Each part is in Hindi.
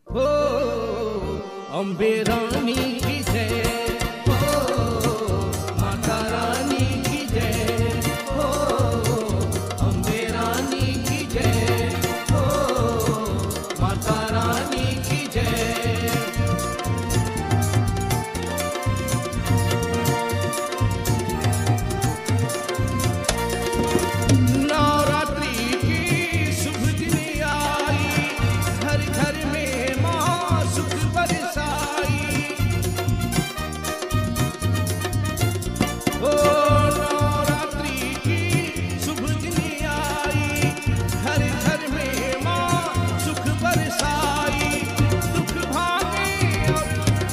हो अम्बे रानी की जय, हो माता रानी की जय, हो अम्बे रानी की जय, हो माता रानी की जय। नवरात्रि की शुभ दिन आई, घर घर में माँ सुख बरसाई। ओ नवरात्रि की शुभ दिन आई, घर घर में माँ सुख बरसाई। दुख भागे और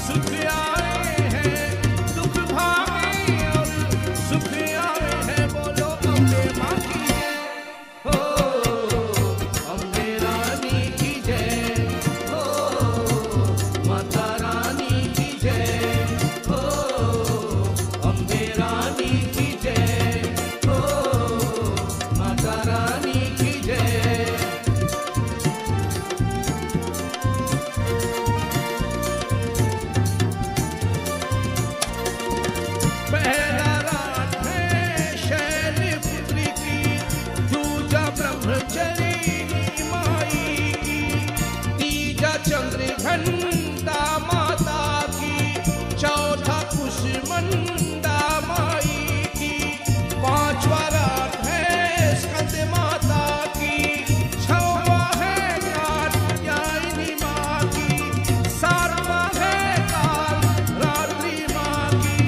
सुख आए हैं, दुख भागे और सुख आए हैं। बोलो अम्बे माँ की जय, हो अम्बे रानी की जय, हो माता रानी की जय, हो अम्बे रानी की जय, हो माता रानी की जय। पहला रात है शैलपुत्री की, दूजा ब्रह्मचारिणी माई की, तीजा चंद्रघंटा माता की, चौथा कुसुमंडा माई की, पांचवा रात है स्कंद माता की, छठवा है कात्यायनी माँ की, सातवां है काल रात्रि माँ की,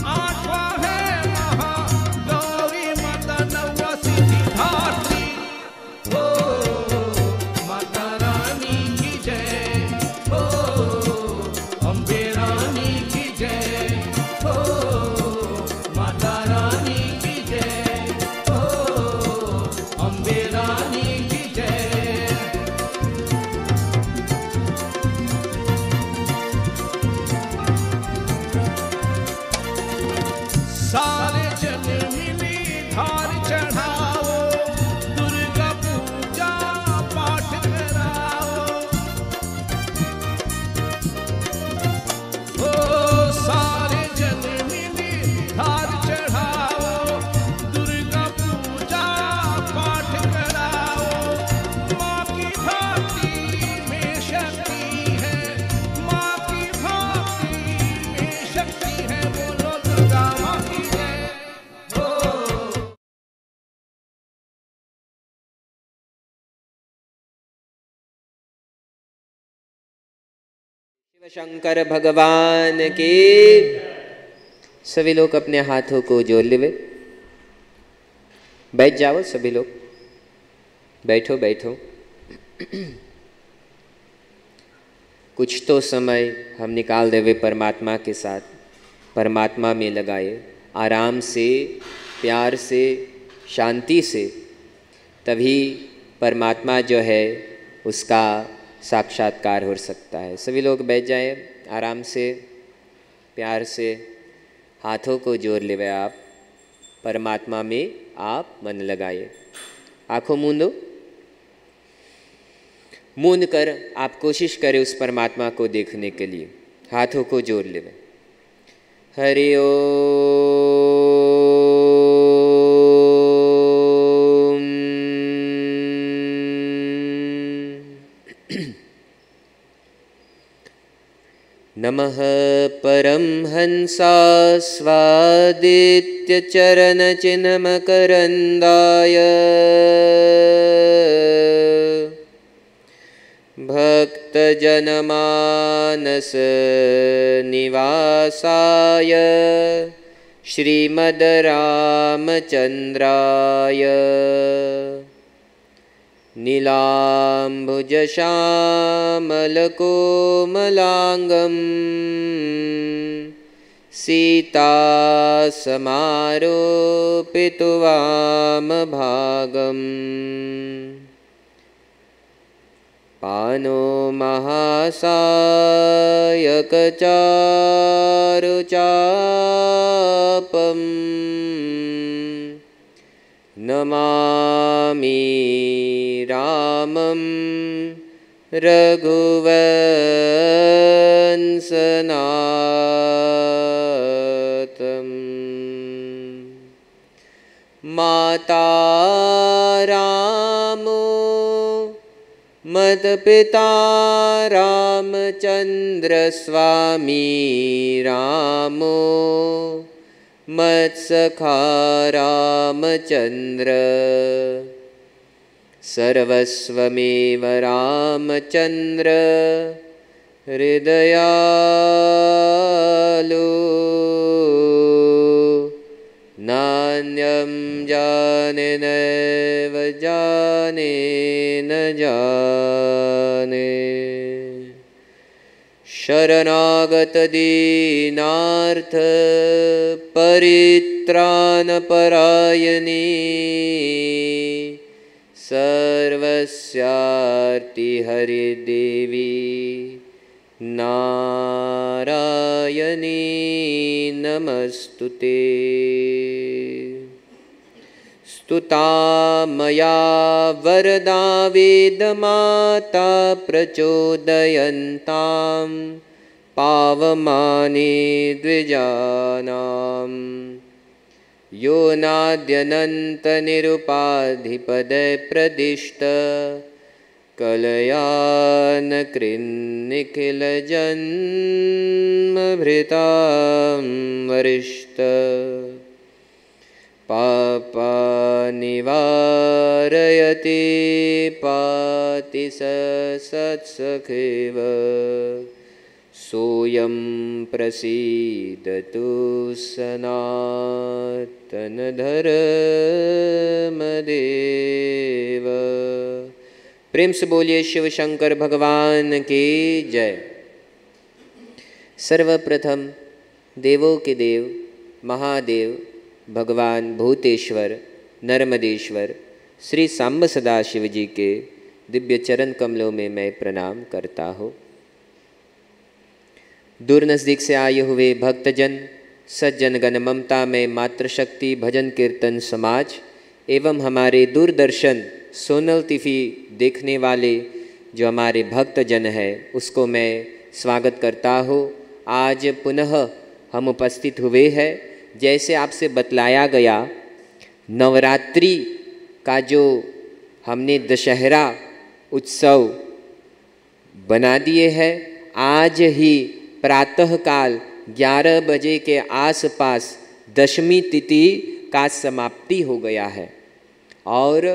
आठवां है महागौरी माता, नौवां सिद्धिदात्री। हो माता रानी की जय, हो अम्बे रानी की जय, हो माता रानी की जय, हो अम्बे रानी की जय। सारे जन मिली धार चढ़ाओ, दुर्गा पूजा पाठ कराओ। ओ सारे जन मिली धार चढ़ाओ, दुर्गा पूजा पाठ कराओ। माँ की भक्ति में शक्ति है, माँ की भक्ति में शक्ति है। बोलो दुर्गा माँ की जय, हो शिव शंकर भगवान के। सभी लोग अपने हाथों को जोड़ लेवे, बैठ जाओ सभी लोग, बैठो बैठो। कुछ तो समय हम निकाल देवे परमात्मा के साथ, परमात्मा में लगाए, आराम से, प्यार से, शांति से, तभी परमात्मा जो है उसका साक्षात्कार हो सकता है। सभी लोग बैठ जाए आराम से, प्यार से, हाथों को जोड़ लेवे आप, परमात्मा में आप मन लगाइए। आंखों मूंदो, मूंद कर आप कोशिश करें उस परमात्मा को देखने के लिए। हाथों को जोड़ लेवे। हरि ओम। नमः परमहंसास्वादित्य चरणचिन्हमकरन्दाय भक्तजनमानस निवासाय श्रीमद्रामचन्द्राय नीलाम्बुजश्यामलकोमलाङ्गं सीतासमारोपितवामभागम् पानो महासायकचारुचापं नमामि रामं रघुवंशनाथम्। माता रामो मत्पिता रामचंद्र स्वामी रामो मत्सखा रामचंद्र। सर्वस्वमेव रामचंद्र हृदयालु। नान्यं जाने नैव जाने न जाने। शरणागत दीनार्थ परित्राण परायणे। सर्वस्यार्ति हरिदेवी नारायणी नमस्तुते। स्तुता मया वरदा वेदमाता प्रचोदयन्तां पावमाने द्विजानाम्। यो नाद्यनन्तनिरुपाधिपदे प्रदिष्ट कलयान कृन्निखिलजन्मभृतां वरिष्ठ। पापानिवारयति पाति स सत्सखेव। सोऽयं प्रसीदतु सनातनधर्मदेव। प्रेम से बोलिए शिव शंकर भगवान की जय। सर्वप्रथम देवों के देव महादेव भगवान भूतेश्वर नर्मदेश्वर श्री सांब सदाशिव जी के दिव्य चरण कमलों में मैं प्रणाम करता हूँ। दूर नज़दीक से आए हुए भक्तजन सज्जन गण ममता में मातृशक्ति भजन कीर्तन समाज एवं हमारे दूरदर्शन सोनल टीवी देखने वाले जो हमारे भक्तजन हैं उसको मैं स्वागत करता हूँ। आज पुनः हम उपस्थित हुए हैं। जैसे आपसे बतलाया गया नवरात्रि का जो हमने दशहरा उत्सव बना दिए हैं, आज ही प्रातःकाल 11 बजे के आसपास दशमी तिथि का समाप्ति हो गया है। और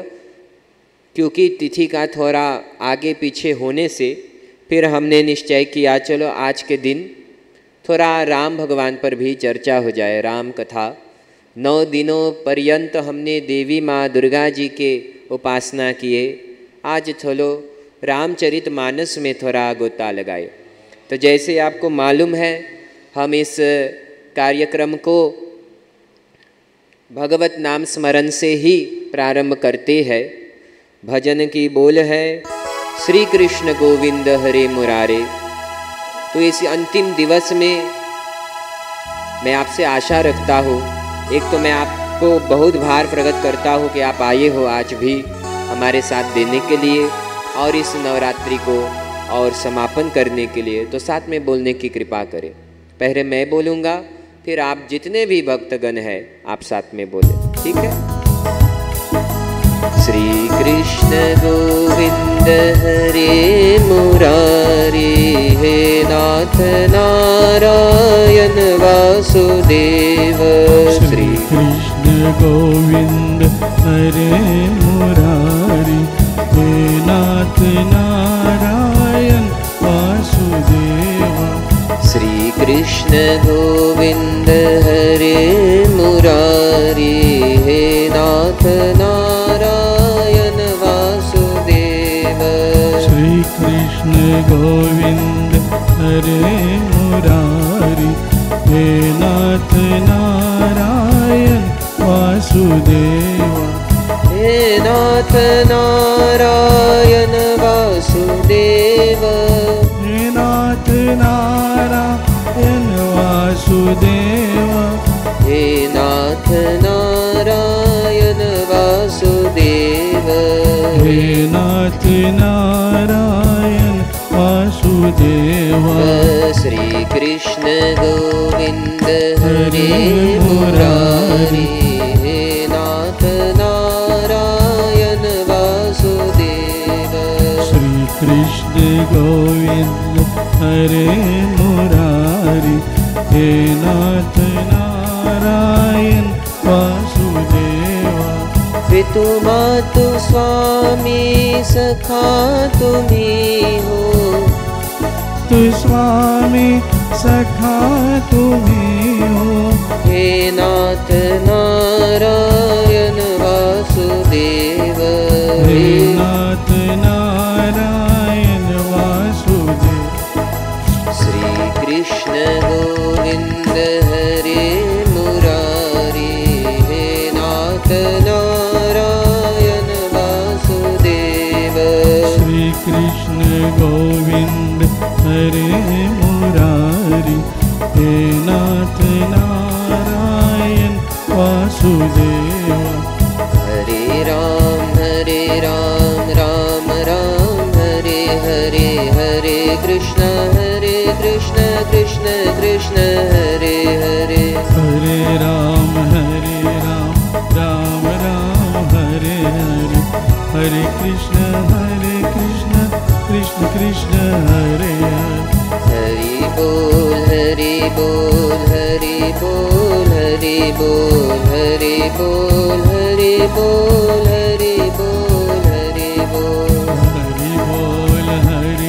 क्योंकि तिथि का थोड़ा आगे पीछे होने से फिर हमने निश्चय किया चलो आज के दिन थोड़ा राम भगवान पर भी चर्चा हो जाए। राम कथा 9 दिनों पर्यंत हमने देवी माँ दुर्गा जी के उपासना किए। आज चलो रामचरित मानस में थोड़ा गोता लगाए। तो जैसे आपको मालूम है हम इस कार्यक्रम को भगवत नाम स्मरण से ही प्रारंभ करते हैं। भजन की बोल है श्री कृष्ण गोविंद हरे मुरारे। तो इस अंतिम दिवस में मैं आपसे आशा रखता हूँ, एक तो मैं आपको बहुत भार प्रकट करता हूँ कि आप आए हो आज भी हमारे साथ देने के लिए और इस नवरात्रि को और समापन करने के लिए। तो साथ में बोलने की कृपा करें। पहले मैं बोलूँगा फिर आप जितने भी भक्तगण हैं आप साथ में बोलें, ठीक है। श्री कृष्ण गोविंद हरे मुरारी हे नाथ नारायण वासुदेव। श्री कृष्ण गोविंद हरे मुरारी हे नाथ नारायण वासुदेव। श्री कृष्ण गोविंद हरे मुरारी हे नाथ नारायण वासुदेव। श्री कृष्ण गोविंद हरे मुरारी हे नाथ नारायण वासुदेव। हे नाथ नारायण वासुदेव। हे नाथ नारायण वासुदेव। हे नाथ नारायण वासुदेव। हे नाथ नारायण वासुदेवा श्री कृष्ण गोविंद हरे मुरारी हे नाथ नारायण वासुदेव श्री कृष्ण गोविंद हरे मुरारी हे नाथ नारायण वासुदेवा पितु मातु स्वामी सखा तुम्ही हो तु स्वामी सखा तुम्ही हो हे नाथ नारायण वासुदेव हे नाथ नारायण वासुदेव श्री कृष्ण गोविंद हरे मुरारी हे नाथ नारायण वासुदेव श्री कृष्ण गोविंद हरे मुरारी हे नाथ नारायण वासुदेवा हरे राम राम राम हरे हरे हरे कृष्ण कृष्ण कृष्ण हरे हरे हरे राम राम राम हरे हरे हरे कृष्ण कृष्ण कृष्ण हरे हरे हरि बोल हरि बोल हरि बोल हरि बोल हरि बोल हरि बोल हरि बोल हरि बोल हरि बोल हरि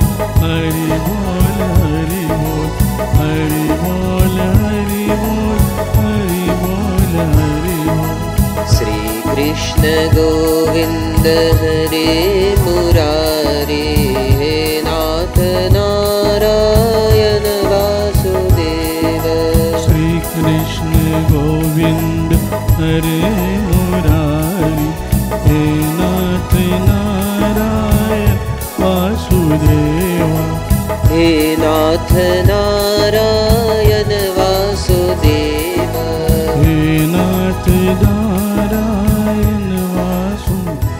बोल हरि बोल हरि बोल हरि बोल हरि बोल हरि बोल हरि बोल श्री कृष्ण गोविंद हरे मुरारी हे नाथ नारायण वासुदेव श्री कृष्ण गोविंद हरे मुरारी हे नाथ नारायण वासुदेवा हे नाथ नारायण वासुदेव हे नाथ नारायण वासुदेवा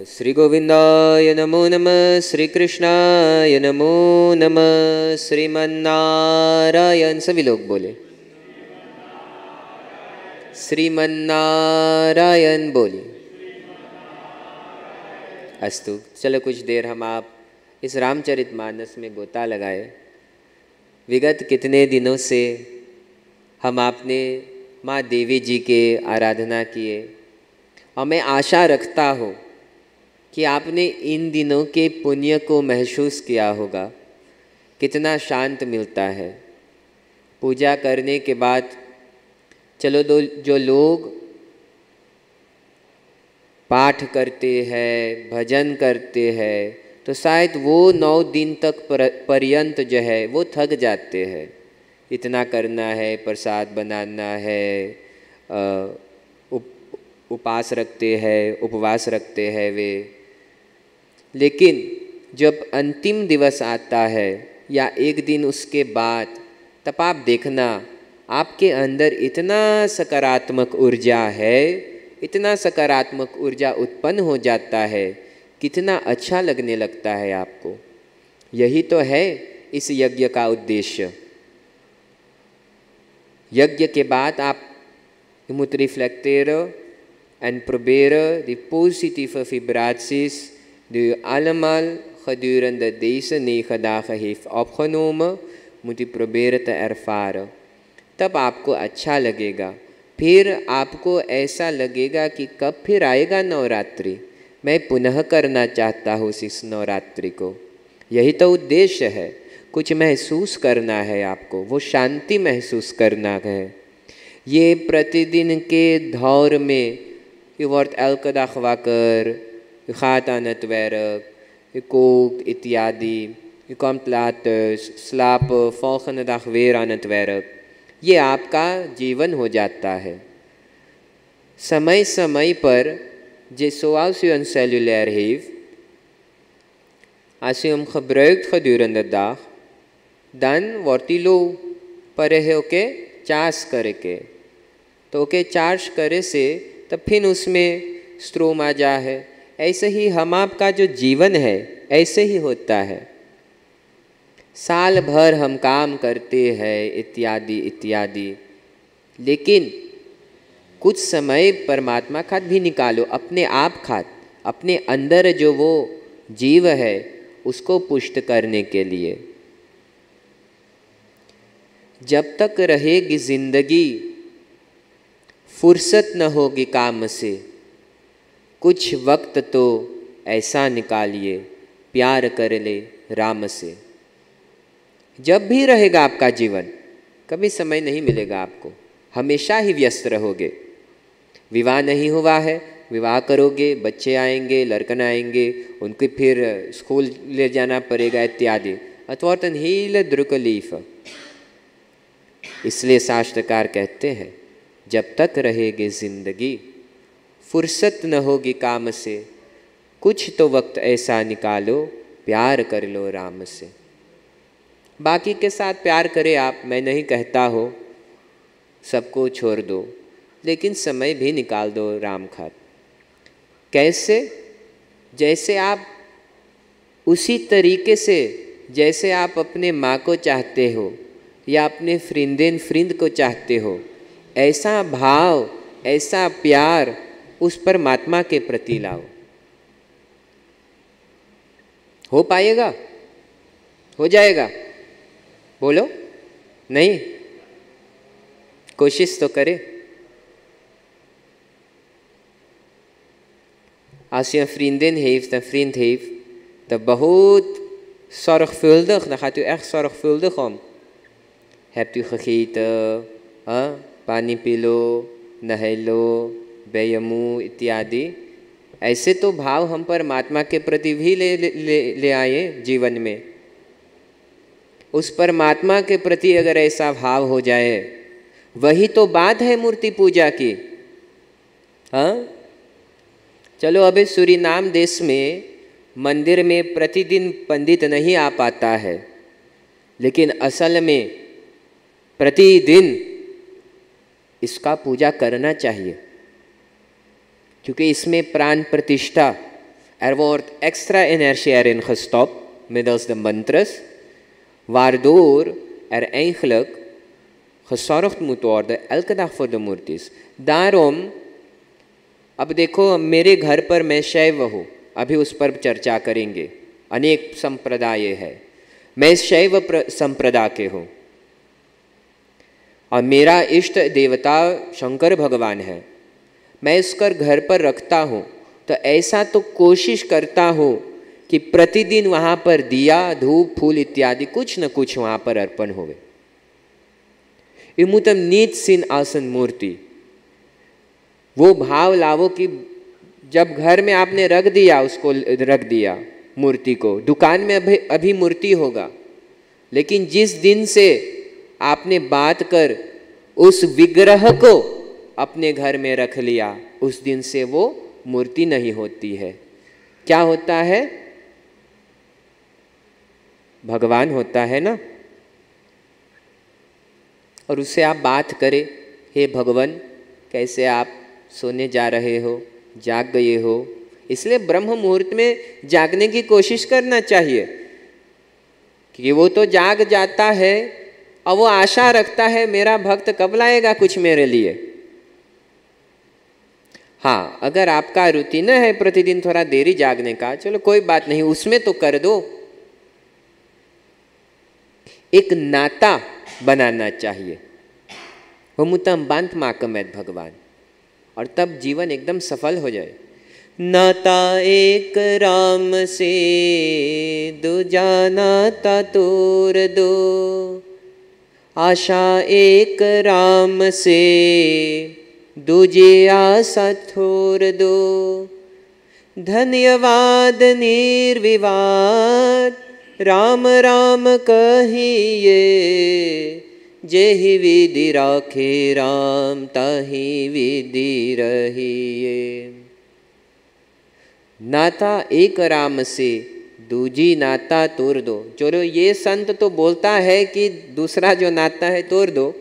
श्री गोविंदाय नमो नमः श्री कृष्णाय नमो नमः श्रीमन्नारायण सभी लोग बोले श्रीमन्नारायण बोले अस्तु चलो कुछ देर हम आप इस रामचरितमानस में गोता लगाए। विगत कितने दिनों से हम आपने माँ देवी जी के आराधना किए और मैं आशा रखता हूँ कि आपने इन दिनों के पुण्य को महसूस किया होगा। कितना शांत मिलता है पूजा करने के बाद। चलो जो लोग पाठ करते हैं भजन करते हैं तो शायद वो 9 दिन तक पर्यंत जो है वो थक जाते हैं। इतना करना है, प्रसाद बनाना है, उपास रखते हैं, उपवास रखते हैं वे। लेकिन जब अंतिम दिवस आता है या एक दिन उसके बाद, तब आप देखना आपके अंदर इतना सकारात्मक ऊर्जा है, इतना सकारात्मक ऊर्जा उत्पन्न हो जाता है, कितना अच्छा लगने लगता है आपको। यही तो है इस यज्ञ का उद्देश्य। यज्ञ के बाद आप moet reflecteren en proberen die positieve vibraties die u allemaal gedurende deze 9 dagen heeft opgenomen, moet u proberen te ervaren। तब आपको अच्छा लगेगा। फिर आपको ऐसा लगेगा कि कब फिर आएगा नवरात्रि, मैं पुनः करना चाहता हूँ इस नवरात्रि को। यही तो उद्देश्य है, कुछ महसूस करना है आपको, वो शांति महसूस करना है। ये प्रतिदिन के दौर में je wordt elke dag wakker, je gaat aan het werk, je kookt ityadi, je komt laat thuis, slapen, volgende dag weer aan het werk। ये आपका जीवन हो जाता है। समय समय पर zoals u een cellulair heeft, als u hem gebruikt gedurende de dag, dan wordt hij low पर है ओके चार्ज करके, तो ओके चार्ज करे से तब फिर उसमें स्त्रोमाजा है, ऐसे ही हम आपका जो जीवन है ऐसे ही होता है। साल भर हम काम करते हैं इत्यादि इत्यादि, लेकिन कुछ समय परमात्मा खात भी निकालो, अपने आप खात, अपने अंदर जो वो जीव है उसको पुष्ट करने के लिए। जब तक रहेगी जिंदगी फुर्सत न होगी काम से, कुछ वक्त तो ऐसा निकालिए प्यार कर ले राम से। जब भी रहेगा आपका जीवन, कभी समय नहीं मिलेगा आपको, हमेशा ही व्यस्त रहोगे। विवाह नहीं हुआ है, विवाह करोगे, बच्चे आएंगे, लड़कन आएंगे, उनके फिर स्कूल ले जाना पड़ेगा इत्यादि। अथवार्तन हील द्रुकलीफ। इसलिए शास्त्रकार कहते हैं जब तक रहेगी जिंदगी फुर्सत न होगी काम से, कुछ तो वक्त ऐसा निकालो प्यार कर लो राम से। बाकी के साथ प्यार करें आप, मैं नहीं कहता हो सबको छोड़ दो, लेकिन समय भी निकाल दो राम खात। कैसे? जैसे आप उसी तरीके से जैसे आप अपने माँ को चाहते हो या अपने फ्रिंद को चाहते हो, ऐसा भाव, ऐसा प्यार उस परमात्मा के प्रति लाओ। हो पाएगा? हो जाएगा? बोलो नहीं? कोशिश तो करें। Als je een vriendin heeft, een vriend heeft, dat behoort zorgvuldig, dan gaat u echt zorgvuldig om. Hebt u gegeten, पानी पी लो, नहा लो, बेयमू इत्यादि। ऐसे तो भाव हम परमात्मा के प्रति भी ले आए जीवन में। उस परमात्मा के प्रति अगर ऐसा भाव हो जाए, वही तो बात है मूर्ति पूजा की। हाँ, चलो अभी सूरीनाम देश में मंदिर में प्रतिदिन पंडित नहीं आ पाता है, लेकिन असल में प्रतिदिन इसका पूजा करना चाहिए, क्योंकि इसमें प्राण प्रतिष्ठा er wordt extra energie erin gestopt middels de mantras, waardoor eigenlijk gezorgd moet worden elke dag voor de मूर्तिस। daarom अब देखो मेरे घर पर मैं शैव हूँ, अभी उस पर चर्चा करेंगे। अनेक संप्रदाय है, मैं शैव संप्रदाय के हूँ और मेरा इष्ट देवता शंकर भगवान है। मैं इसकर घर पर रखता हूँ, तो ऐसा तो कोशिश करता हूँ कि प्रतिदिन वहाँ पर दिया, धूप, फूल इत्यादि कुछ न कुछ वहाँ पर अर्पण होवे। इमुतम नीत सिन आसन मूर्ति, वो भाव लावो कि जब घर में आपने रख दिया, उसको रख दिया मूर्ति को, दुकान में अभी मूर्ति होगा, लेकिन जिस दिन से आपने बात कर उस विग्रह को अपने घर में रख लिया, उस दिन से वो मूर्ति नहीं होती है। क्या होता है? भगवान होता है ना। और उससे आप बात करें, हे भगवान कैसे आप सोने जा रहे हो, जाग गए हो। इसलिए ब्रह्म मुहूर्त में जागने की कोशिश करना चाहिए, क्योंकि वो तो जाग जाता है और वो आशा रखता है मेरा भक्त कब लाएगा कुछ मेरे लिए। हाँ, अगर आपका रूटीन है प्रतिदिन थोड़ा देरी जागने का, चलो कोई बात नहीं, उसमें तो कर दो। एक नाता बनाना चाहिए, वो मुतम बांत माकमेद भगवान, और तब जीवन एकदम सफल हो जाए। नाता एक राम से दूजा नाता तोड़ दो, आशा एक राम से दूजी आशा छोड़ दो। धन्यवाद निर्विवाद राम राम कहिए, जेहि विधि राखे राम ताहि विधि रहिए। नाता एक राम से दूजी नाता तोड़ दो। चलो ये संत तो बोलता है कि दूसरा जो नाता है तोड़ दो,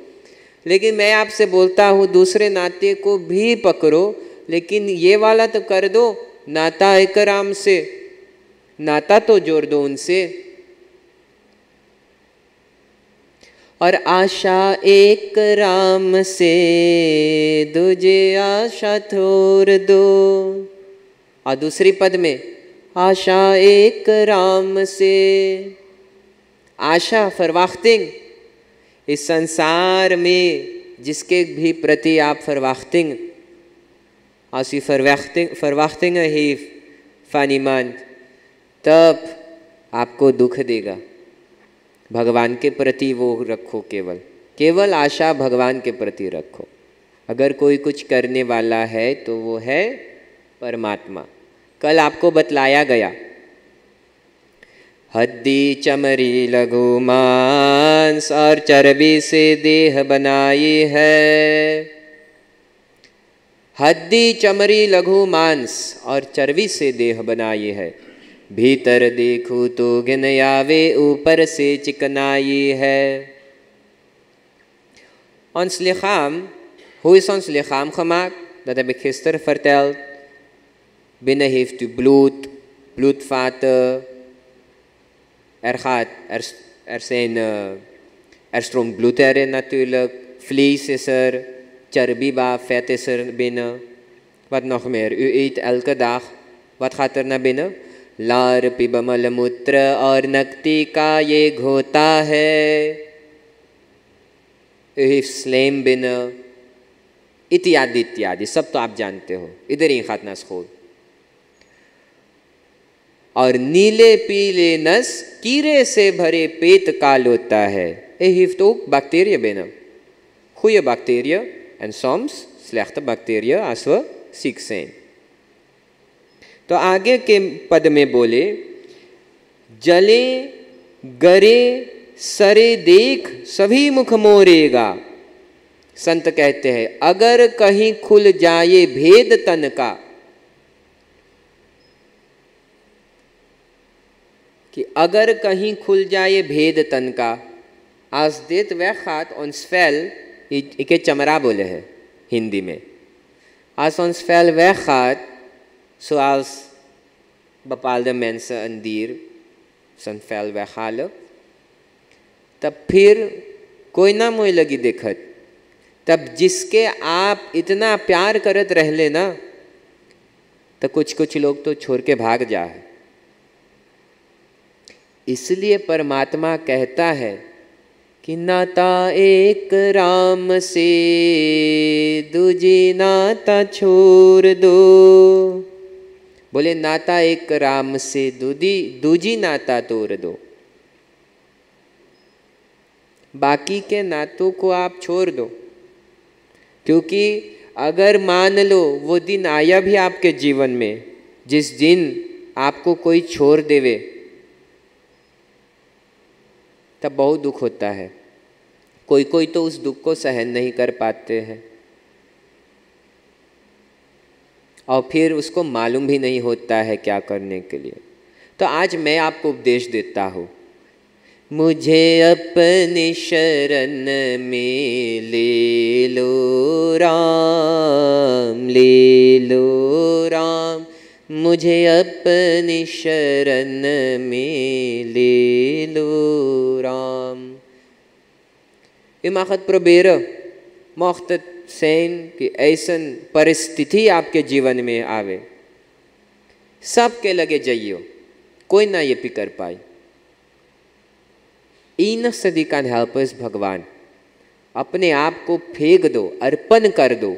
लेकिन मैं आपसे बोलता हूँ दूसरे नाते को भी पकड़ो, लेकिन ये वाला तो कर दो, नाता एक राम से, नाता तो जोड़ दो उनसे। और आशा एक राम से, दूजे आशा छोड़ दो। और दूसरी पद में आशा एक राम से, आशा फरवाख्तिंग, इस संसार में जिसके भी प्रति आप फरवाख्तिंग, als u verwachtingen heeft van iemand, तब आपको दुख देगा। भगवान के प्रति वो रखो, केवल केवल आशा भगवान के प्रति रखो। अगर कोई कुछ करने वाला है तो वो है परमात्मा। कल आपको बतलाया गया, हड्डी चमड़ी लघु मांस और चर्बी से देह बनाई है। हड्डी चमड़ी लघु मांस और चर्बी से देह बनाई है। भीतर देखूं तो गिन आवे, ऊपर से चिकनाई है। Ons lichaam, hoe is ons lichaam gemaakt? Dat heb ik gisteren verteld. Binnen heeft u bloed, bloedvaten. Er stroomt bloed erin natuurlijk. Vlees is er, charbiba, vet is er binnen. Wat nog meer? U eet elke dag. Wat gaat er naar binnen? लार पिब मलमूत्र और नक्ति का ये घोता है। स्लेम बिन इत्यादि इत्यादि सब तो आप जानते हो, इधर ही खातना स्कूल। और नीले पीले नस कीड़े से भरे पेट काल होता है। heeft ook bacteriën binnen. Goede bacteriën en soms slechte bacteriën als we ziek zijn. तो आगे के पद में बोले, जले गरे सरे देख सभी मुख मोरेगा। संत कहते हैं अगर कहीं खुल जाए भेद तन का, कि अगर कहीं खुल जाए भेद तन का, आज देत weggaat ons vel, इके चमड़ा बोले है हिंदी में, als ons vel weggaat, zoals bepaalde mensen een dier zijn vel weghalen, तब फिर कोई ना मोई लगी देखत। तब जिसके आप इतना प्यार करत रहले ना, तो कुछ कुछ लोग तो छोड़ के भाग जा है। इसलिए परमात्मा कहता है कि नाता एक राम से, दूजी नाता छोड़ दो। बोले नाता एक राम से, दूजी नाता तोड़ दो। बाकी के नातों को आप छोड़ दो, क्योंकि अगर मान लो वो दिन आया भी आपके जीवन में जिस दिन आपको कोई छोड़ देवे, तब बहुत दुख होता है। कोई कोई तो उस दुख को सहन नहीं कर पाते हैं और फिर उसको मालूम भी नहीं होता है क्या करने के लिए। तो आज मैं आपको उपदेश देता हूँ, मुझे अपनी शरण में ले लो राम, ले लो राम, मुझे अपनी शरण में ले लो Ram. U mag het proberen, mocht het zijn कि ऐसा परिस्थिति आपके जीवन में आवे, सबके लगे जाइयो, कोई ना ये भी कर पाए। enigste die kan helpen is भगवान। अपने आप को फेंक दो, अर्पण कर दो।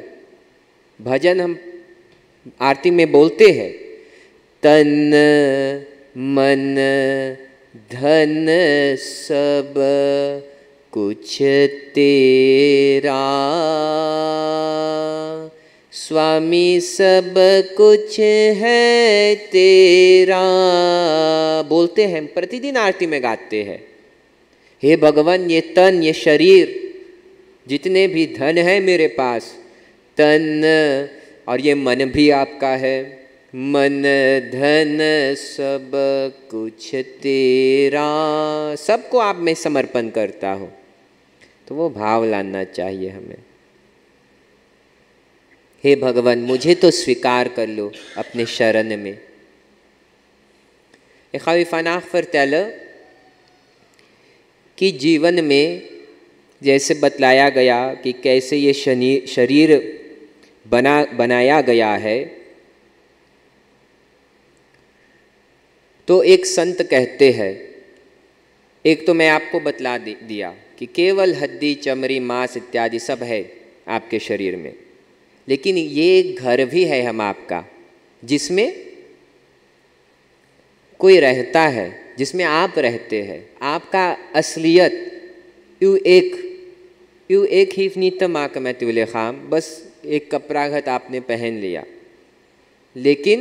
भजन हम आरती में बोलते हैं, तन मन धन सब कुछ तेरा, स्वामी सब कुछ है तेरा। बोलते हैं, प्रतिदिन आरती में गाते हैं, हे भगवान ये तन, ये शरीर, जितने भी धन है मेरे पास, तन और ये मन भी आपका है, मन धन सब कुछ तेरा, सबको आप में समर्पण करता हूँ। तो वो भाव लाना चाहिए हमें। हे भगवान मुझे तो स्वीकार कर लो अपने शरण में। Ich habe vandaag vertellen कि जीवन में जैसे बतलाया गया कि कैसे ये शरीर बनाया गया है, तो एक संत कहते हैं, एक तो मैं आपको बतला दिया कि केवल हड्डी चमड़ी मांस इत्यादि सब है आपके शरीर में, लेकिन ये एक घर भी है हम आपका, जिसमें कोई रहता है, जिसमें आप रहते हैं। आपका असलियत यू एक ही नीत माँ का मैं तुले खाम, बस एक कपड़ा घट आपने पहन लिया, लेकिन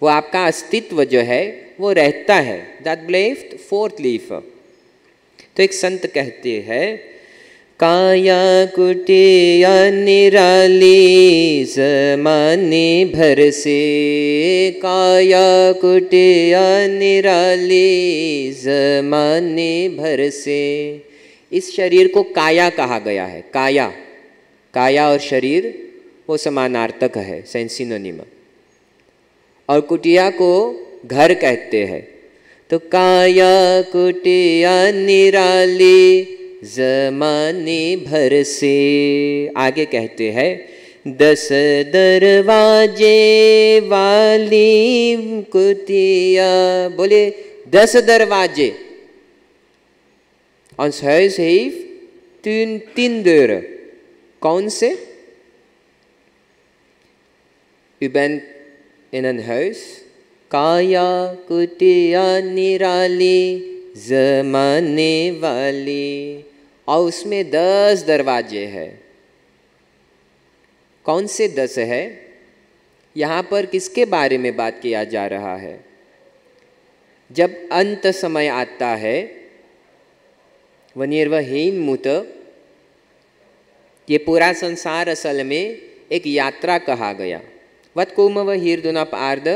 वो आपका अस्तित्व जो है वो रहता है। दैट ब्लेफ्ट फोर्थ लीफ। तो एक संत कहते हैं, काया कुटिया निराली ज़माने भर से, काया कुटिया निराली ज़माने भर से। इस शरीर को काया कहा गया है। काया और शरीर वो समानार्थक है, सिनोनिम। और कुटिया को घर कहते हैं। तो काया कुटिया निराली ज़माने भर से। आगे कहते हैं, 10 दरवाजे वाली कुटिया। बोले 10 दरवाजे। Ons huis heeft 10 deuren. Kौन से? U bent in een huis. काया कुटिया निराली ज़माने वाली, और उसमें 10 दरवाजे हैं। कौन से 10 है? यहाँ पर किसके बारे में बात किया जा रहा है? जब अंत समय आता है, वनिर्वहीनमुत, ये पूरा संसार असल में एक यात्रा कहा गया। वत कोमव हीरदुनप आर्द,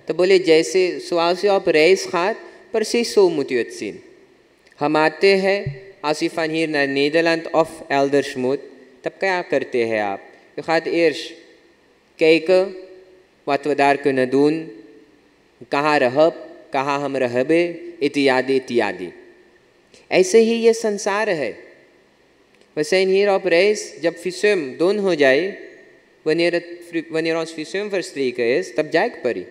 तो बोले जैसे सुआसी ऑप रेस खात पर सी सो मुतियतसीन। हम आते हैं आसिफान हीर नीदरलैंड ऑफ एल्डरस्मूथ, तब क्या करते हैं आप? ये खात ईर्ष कैक वातवदार को नदून, कहाँ रहब, कहाँ हम रहबे, इत्यादि इत्यादि। ऐसे ही ये संसार है। वैसे हीर ऑफ रेस जब फिसम दोन हो जाए, wanneer ons visum verstreken is, तब जाएक परी।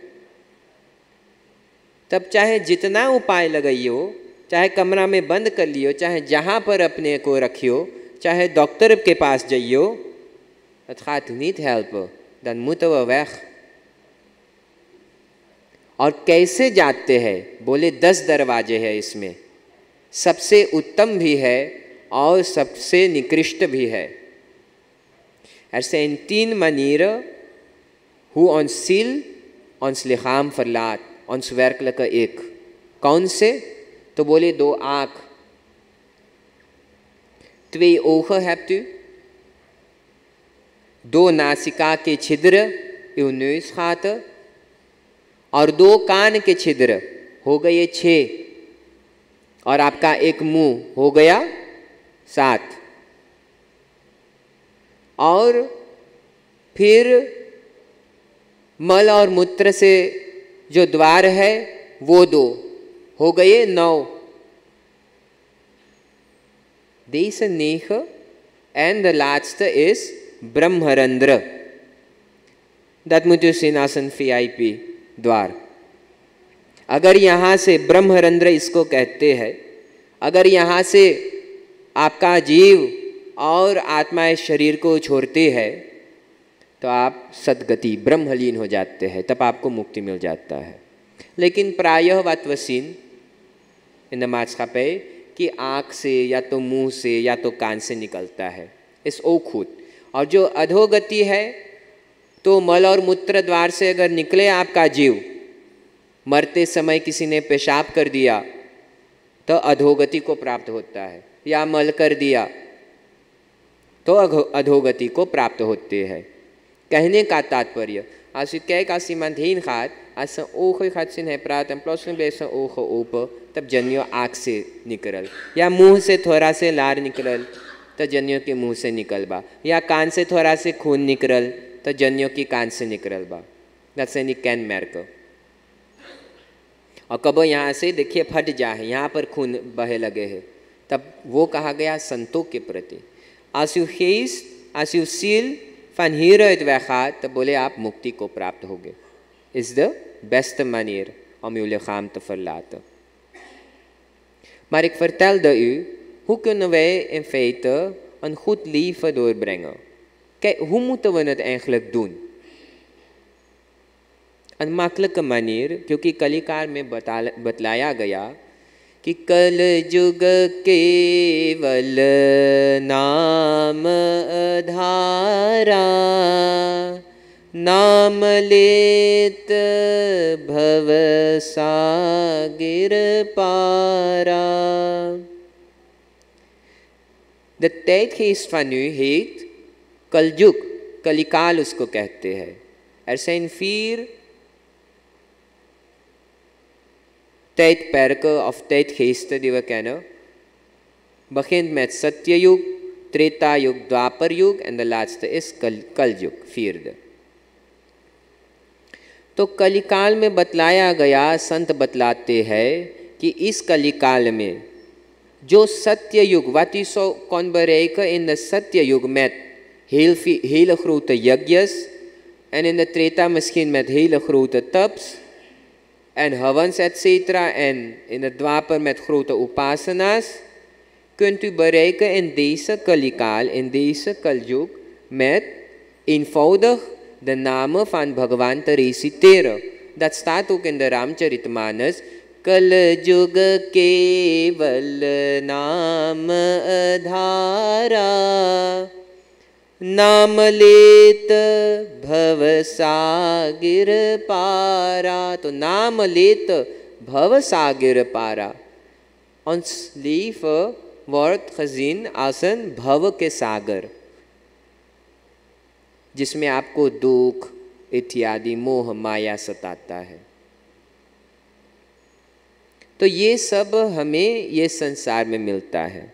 तब चाहे जितना उपाय लगाइयो, चाहे कमरा में बंद कर लियो, चाहे जहाँ पर अपने को रखियो, चाहे डॉक्टर के पास जाइयो, het gaat niet helpen, dan moeten we weg। और कैसे जाते हैं? बोले 10 दरवाजे हैं इसमें, सबसे उत्तम भी है और सबसे निकृष्ट भी है। Er zijn 10 manieren hoe ons ziel ons lichaam verlaat, ons werkelijke ik। कौन से? तो बोले 2 आँख, 2 ogen hebt u, 2 नासिका के छिद्र, uw neusgaten, और 2 कान के छिद्र, हो गए 6, और आपका एक मुंह हो गया 7, और फिर मल और मूत्र से जो द्वार है वो 2 हो गए 9। Deze 9 en de laatste is ब्रह्मरंध्र। Dat moet u zien als een VIP द्वार। अगर यहाँ से ब्रह्मरंध्र इसको कहते हैं, अगर यहाँ से आपका जीव और आत्मा इस शरीर को छोड़ते हैं तो आप सदगति ब्रह्मलीन हो जाते हैं, तब आपको मुक्ति मिल जाता है। लेकिन प्रायः वातवसीन इन द maatschappij कि आँख से या तो मुंह से या तो कान से निकलता है इस ओखूत, और जो अधोगति है तो मल और मूत्र द्वार से अगर निकले आपका जीव, मरते समय किसी ने पेशाब कर दिया तो अधोगति को प्राप्त होता है, या मल कर दिया तो अधोगति को प्राप्त होते हैं। कहने का तात्पर्य, als u kijkt als iemand heen gaat, als zijn ogen gaat zien hij praat en plotseling blijft zijn ogen open, तब जनियो आँख से निकल या मुंह से थोड़ा से लार निकल तो जनियों के मुंह से निकल बा, या कान से थोड़ा से खून निकल तो जनियों की कान से निकल बा। दैट्स एनी कैन मेरको। और कब यहाँ से देखिए फट जाए, यहाँ पर खून बहे लगे हैं, तब वो कहा गया संतों के प्रति as you seal van hieruit weggaat, तो बोले आप मुक्ति को प्राप्त होगे। is de beste manier om uw lichaam te verlaten. Maar ik vertelde u, hoe kunnen wij in feite een goed leven doorbrengen? Kijk, hoe moeten we het eigenlijk doen? een makkelijke manier, क्योंकि कलिकार में बतलाया गया कि कल युग केवल नाम आधारा, नाम लेत भव सागिर पारा. De tijdgeest van nu heet Kaljuk, Kalikaal उसको कहते हैं. Er zijn 4 tijdperken of tijdgeesten die we kennen. Begint met Satyayug, Tretayug, Dwaparjug en de laatste is Kaljug, 4e. तो कलिकाल में बतलाया गया, संत बतलाते हैं कि इस कलिकाल में जो सत्य युग, wat u zo kon bereiken in de Satyayug met hele grote yajnas, en in de Treta misschien met hele grote taps en havans etc. en in de Dwapar met grote upasana's, kunt u bereiken in deze kalikaal, in deze kaljug, met eenvoudig de namen van Bhagavan te reciteren. Dat staat ook in de Ramcharitmanas. Kaljug keval naam adhara, नाम लेत भव सागिर पारा. तो नाम लेत भव सागिर पारा. Ons leven wordt gezien als een भव के सागर, जिसमें आपको दुख इत्यादि मोह माया सताता है. तो ये सब हमें ये संसार में मिलता है,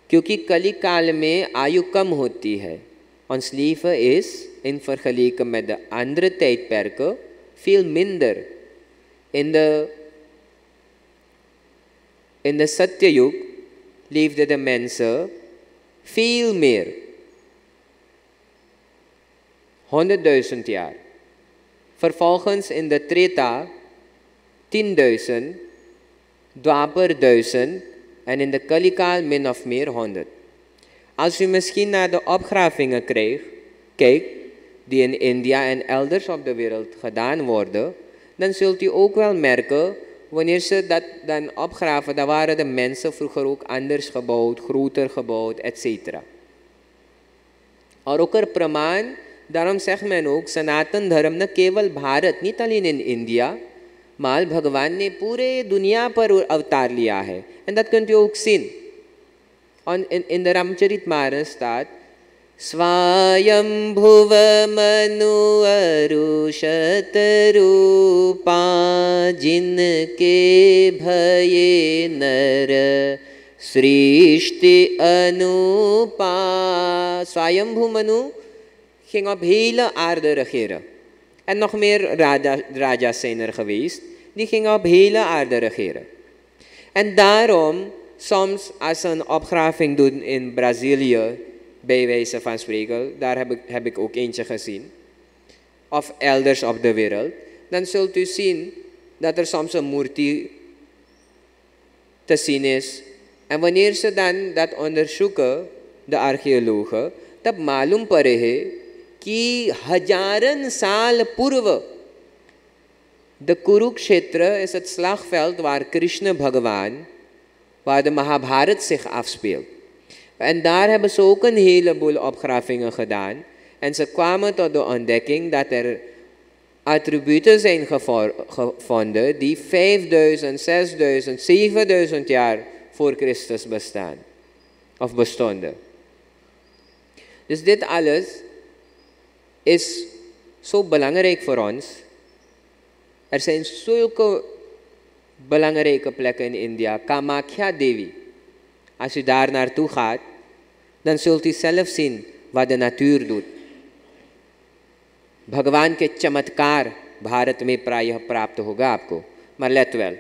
क्योंकि कलिकाल में आयु कम होती है. Ons leven is in vergelijking met de andere tijdperken veel minder. In de Satyayug leefden de mensen veel meer. 100.000 jaar. Vervolgens in de Treta 10.000, Dwapar 1000 en in de Kalikaal min of meer 100. Als u misschien naar de opgravingen kijkt, die in India en elders op de wereld gedaan worden, dan zult u ook wel merken, wanneer ze dat dan opgraven, dan waren de mensen vroeger ook anders gebouwd, groter gebouwd, etc. और ओकर प्रमाण, daarom zegt men ook, सनातन धर्म न केवल Bharat, niet alleen in India, maar भगवान ने पूरे दुनिया पर अवतार लिया है. En dat kunt u ook zien. In de Ramcharitmanas staat, Swayambhuv manu arushat rupa, jinke bhaye nar srishti anupa. Swayambhu Manu ging op hele aarde regeren. En nog meer rajas zijn er geweest, die gingen op hele aarde regeren. En daarom, soms als een opgraving doen in Brazilië, bij wijze van spreken, daar heb ik ook eentje gezien, of elders op de wereld, dan zult u zien dat er soms een murti te zien is. En wanneer ze dan dat onderzoeken, de archeologen, तब मालूम पड़े है कि हजारन साल पूर्व de Kurukshetra is het slagveld waar Krishna Bhagavan, waar de Mahabharat zich afspeelt. En daar hebben ze ook een heleboel opgravingen gedaan. En ze kwamen tot de ontdekking dat er attributen zijn gevonden die 5000, 6000, 7000 jaar voor Christus bestaan. Of bestonden. Dus dit alles is zo belangrijk voor ons. Er zijn zulke belangrijke plekken in India. Kamakhya Devi. Als u daar naartoe gaat, dan zult u zelf zien wat de natuur doet. भगवान के चमत्कार भारत में प्रायः प्राप्त होगा आपको. Maar let wel,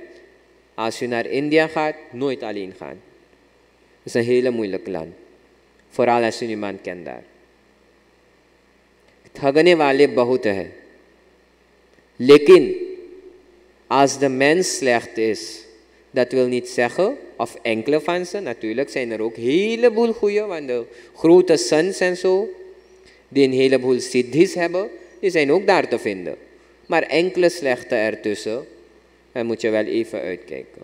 als u naar India gaat, nooit alleen gaan. Het is een hele moeilijk land. Vooral als u niemand kent daar. ठगने वाले बहुत हैं. Lekin, als de mens slecht is, dat wil niet zeggen, of enkele van ze, natuurlijk zijn er ook een heleboel goeie, want de grote sons en zo, die een heleboel siddhis hebben, die zijn ook daar te vinden. Maar enkele slechte ertussen, daar moet je wel even uitkijken.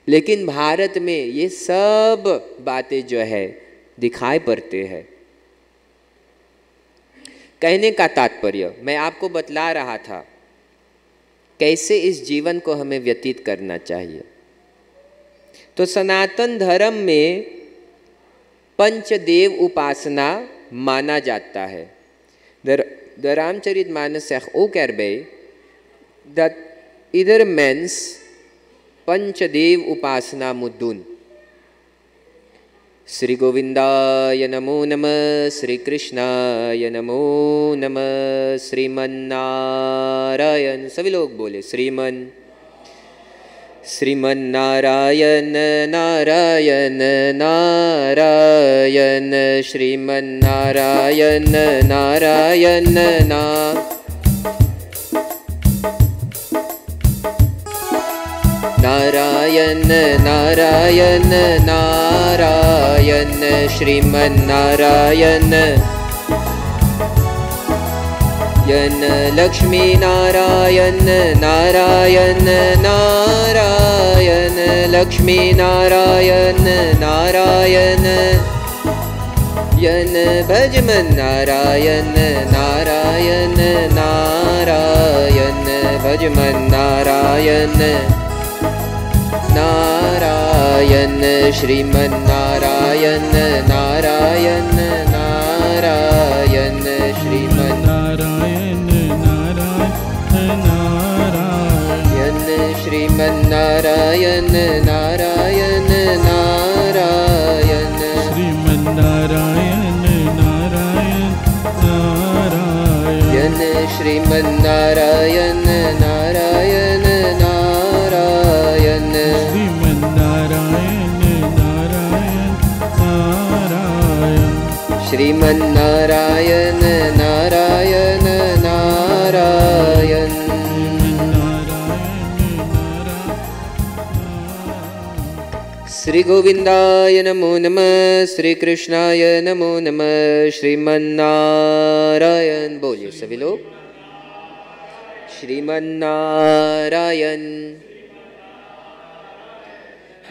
लेकिन भारत में ये सब बातें जो है दिखाई पड़ते हैं. कहने का तात्पर्य मैं आपको बतला रहा था कैसे इस जीवन को हमें व्यतीत करना चाहिए. तो सनातन धर्म में पंचदेव उपासना माना जाता है. The Ramcharitmanas zegt ook erbij dat ieder mens Panchadev upasana moet doen. Sri Govindaya Namo Namah, Sri Krishnaya Namo Namah, Sriman Narayan. सभी लोग बोले श्रीमन Narayan Narayan Narayan Shriman Narayan Narayan Narayan Narayan Narayan Shriman Narayan Lakshmi Narayan Narayan Narayan Lakshmi Narayan Narayan Bhajman Narayan Narayan Narayan Bhajman Narayan Narayan Shriman Narayan Narayan Narayan Shriman Narayan Narayan Shriman Narayan Narayan Narayan Shriman Narayan Narayan Narayan Shriman Narayan Narayan Narayan Shriman Narayan Narayan Narayan Shriman Narayan Narayan Narayan Sri Govindaya Namo Namah, Sri Krishnaya Namo Namah, Shriman Narayan. बोलिए सभी लोग Shriman Narayan.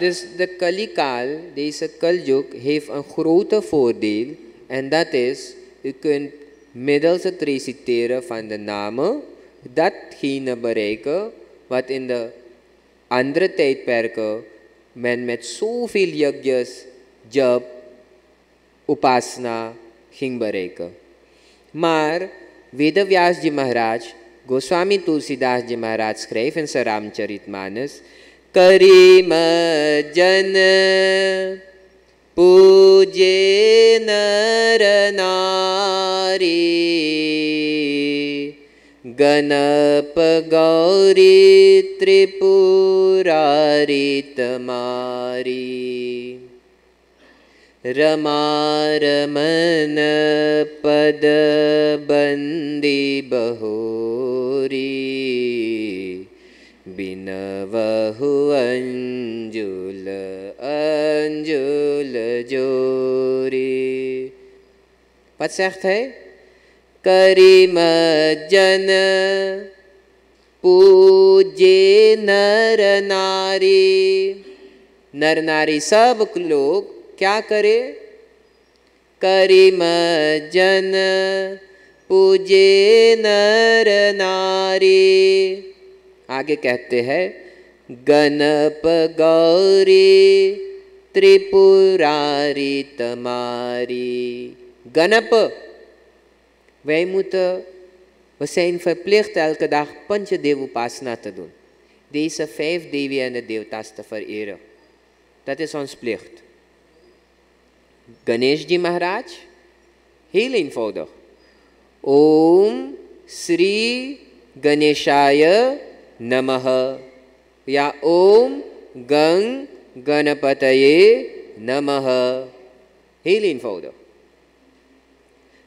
Dus de Kalikal, deze Kaljug, heeft een grote voordeel en dat is, u kunt middels het reciteren van de namen datgene bereiken wat in de andere tijdperken men met zoveel yajnas, jap, upasana ging bereiken. Maar Vedavyas Ji Maharaj, Goswami Tulsidas Ji Maharaj schrijft in zijn Ramcharitmanas, Karima Jana Puje Nara Nari Ganapa Gauri Tripurari Tamari Ramaramana Pada Bandi Bahori Binavahu Anjula Anjula Jori. Wat zegt hij? Karima Jana Puje Nara Nari. Nar Nari सब लोग क्या करे? Karima Jana Puje Nara Nari. आगे कहते हैं गणप गौरी त्रिपुरारी तमारी. Ganap, wij moeten, we zijn verplicht elke dag Panchadev Upasana te doen. Deze 5 Devi en de Devtas te vereren. Dat is ons plicht. Ganesh ji Maharaj, healing powder. ओम श्री गणेशाय नमः या ओम गंग गणपतये नमः, healing powder.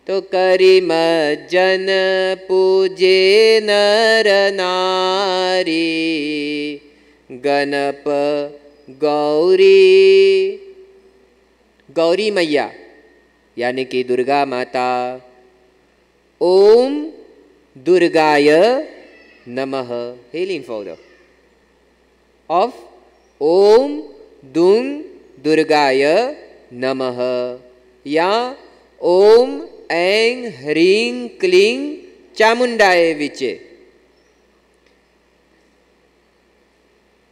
तो करी मज्जन पूजे नर नारी, गणप गौरी, गौरी मैया यानी कि दुर्गा माता, ओम दुर्गाय नमः, healing powder of ओम दुंग दुर्गाय नमः या ओम ऐं ह्रीं क्लीं चामुंडाय विचे।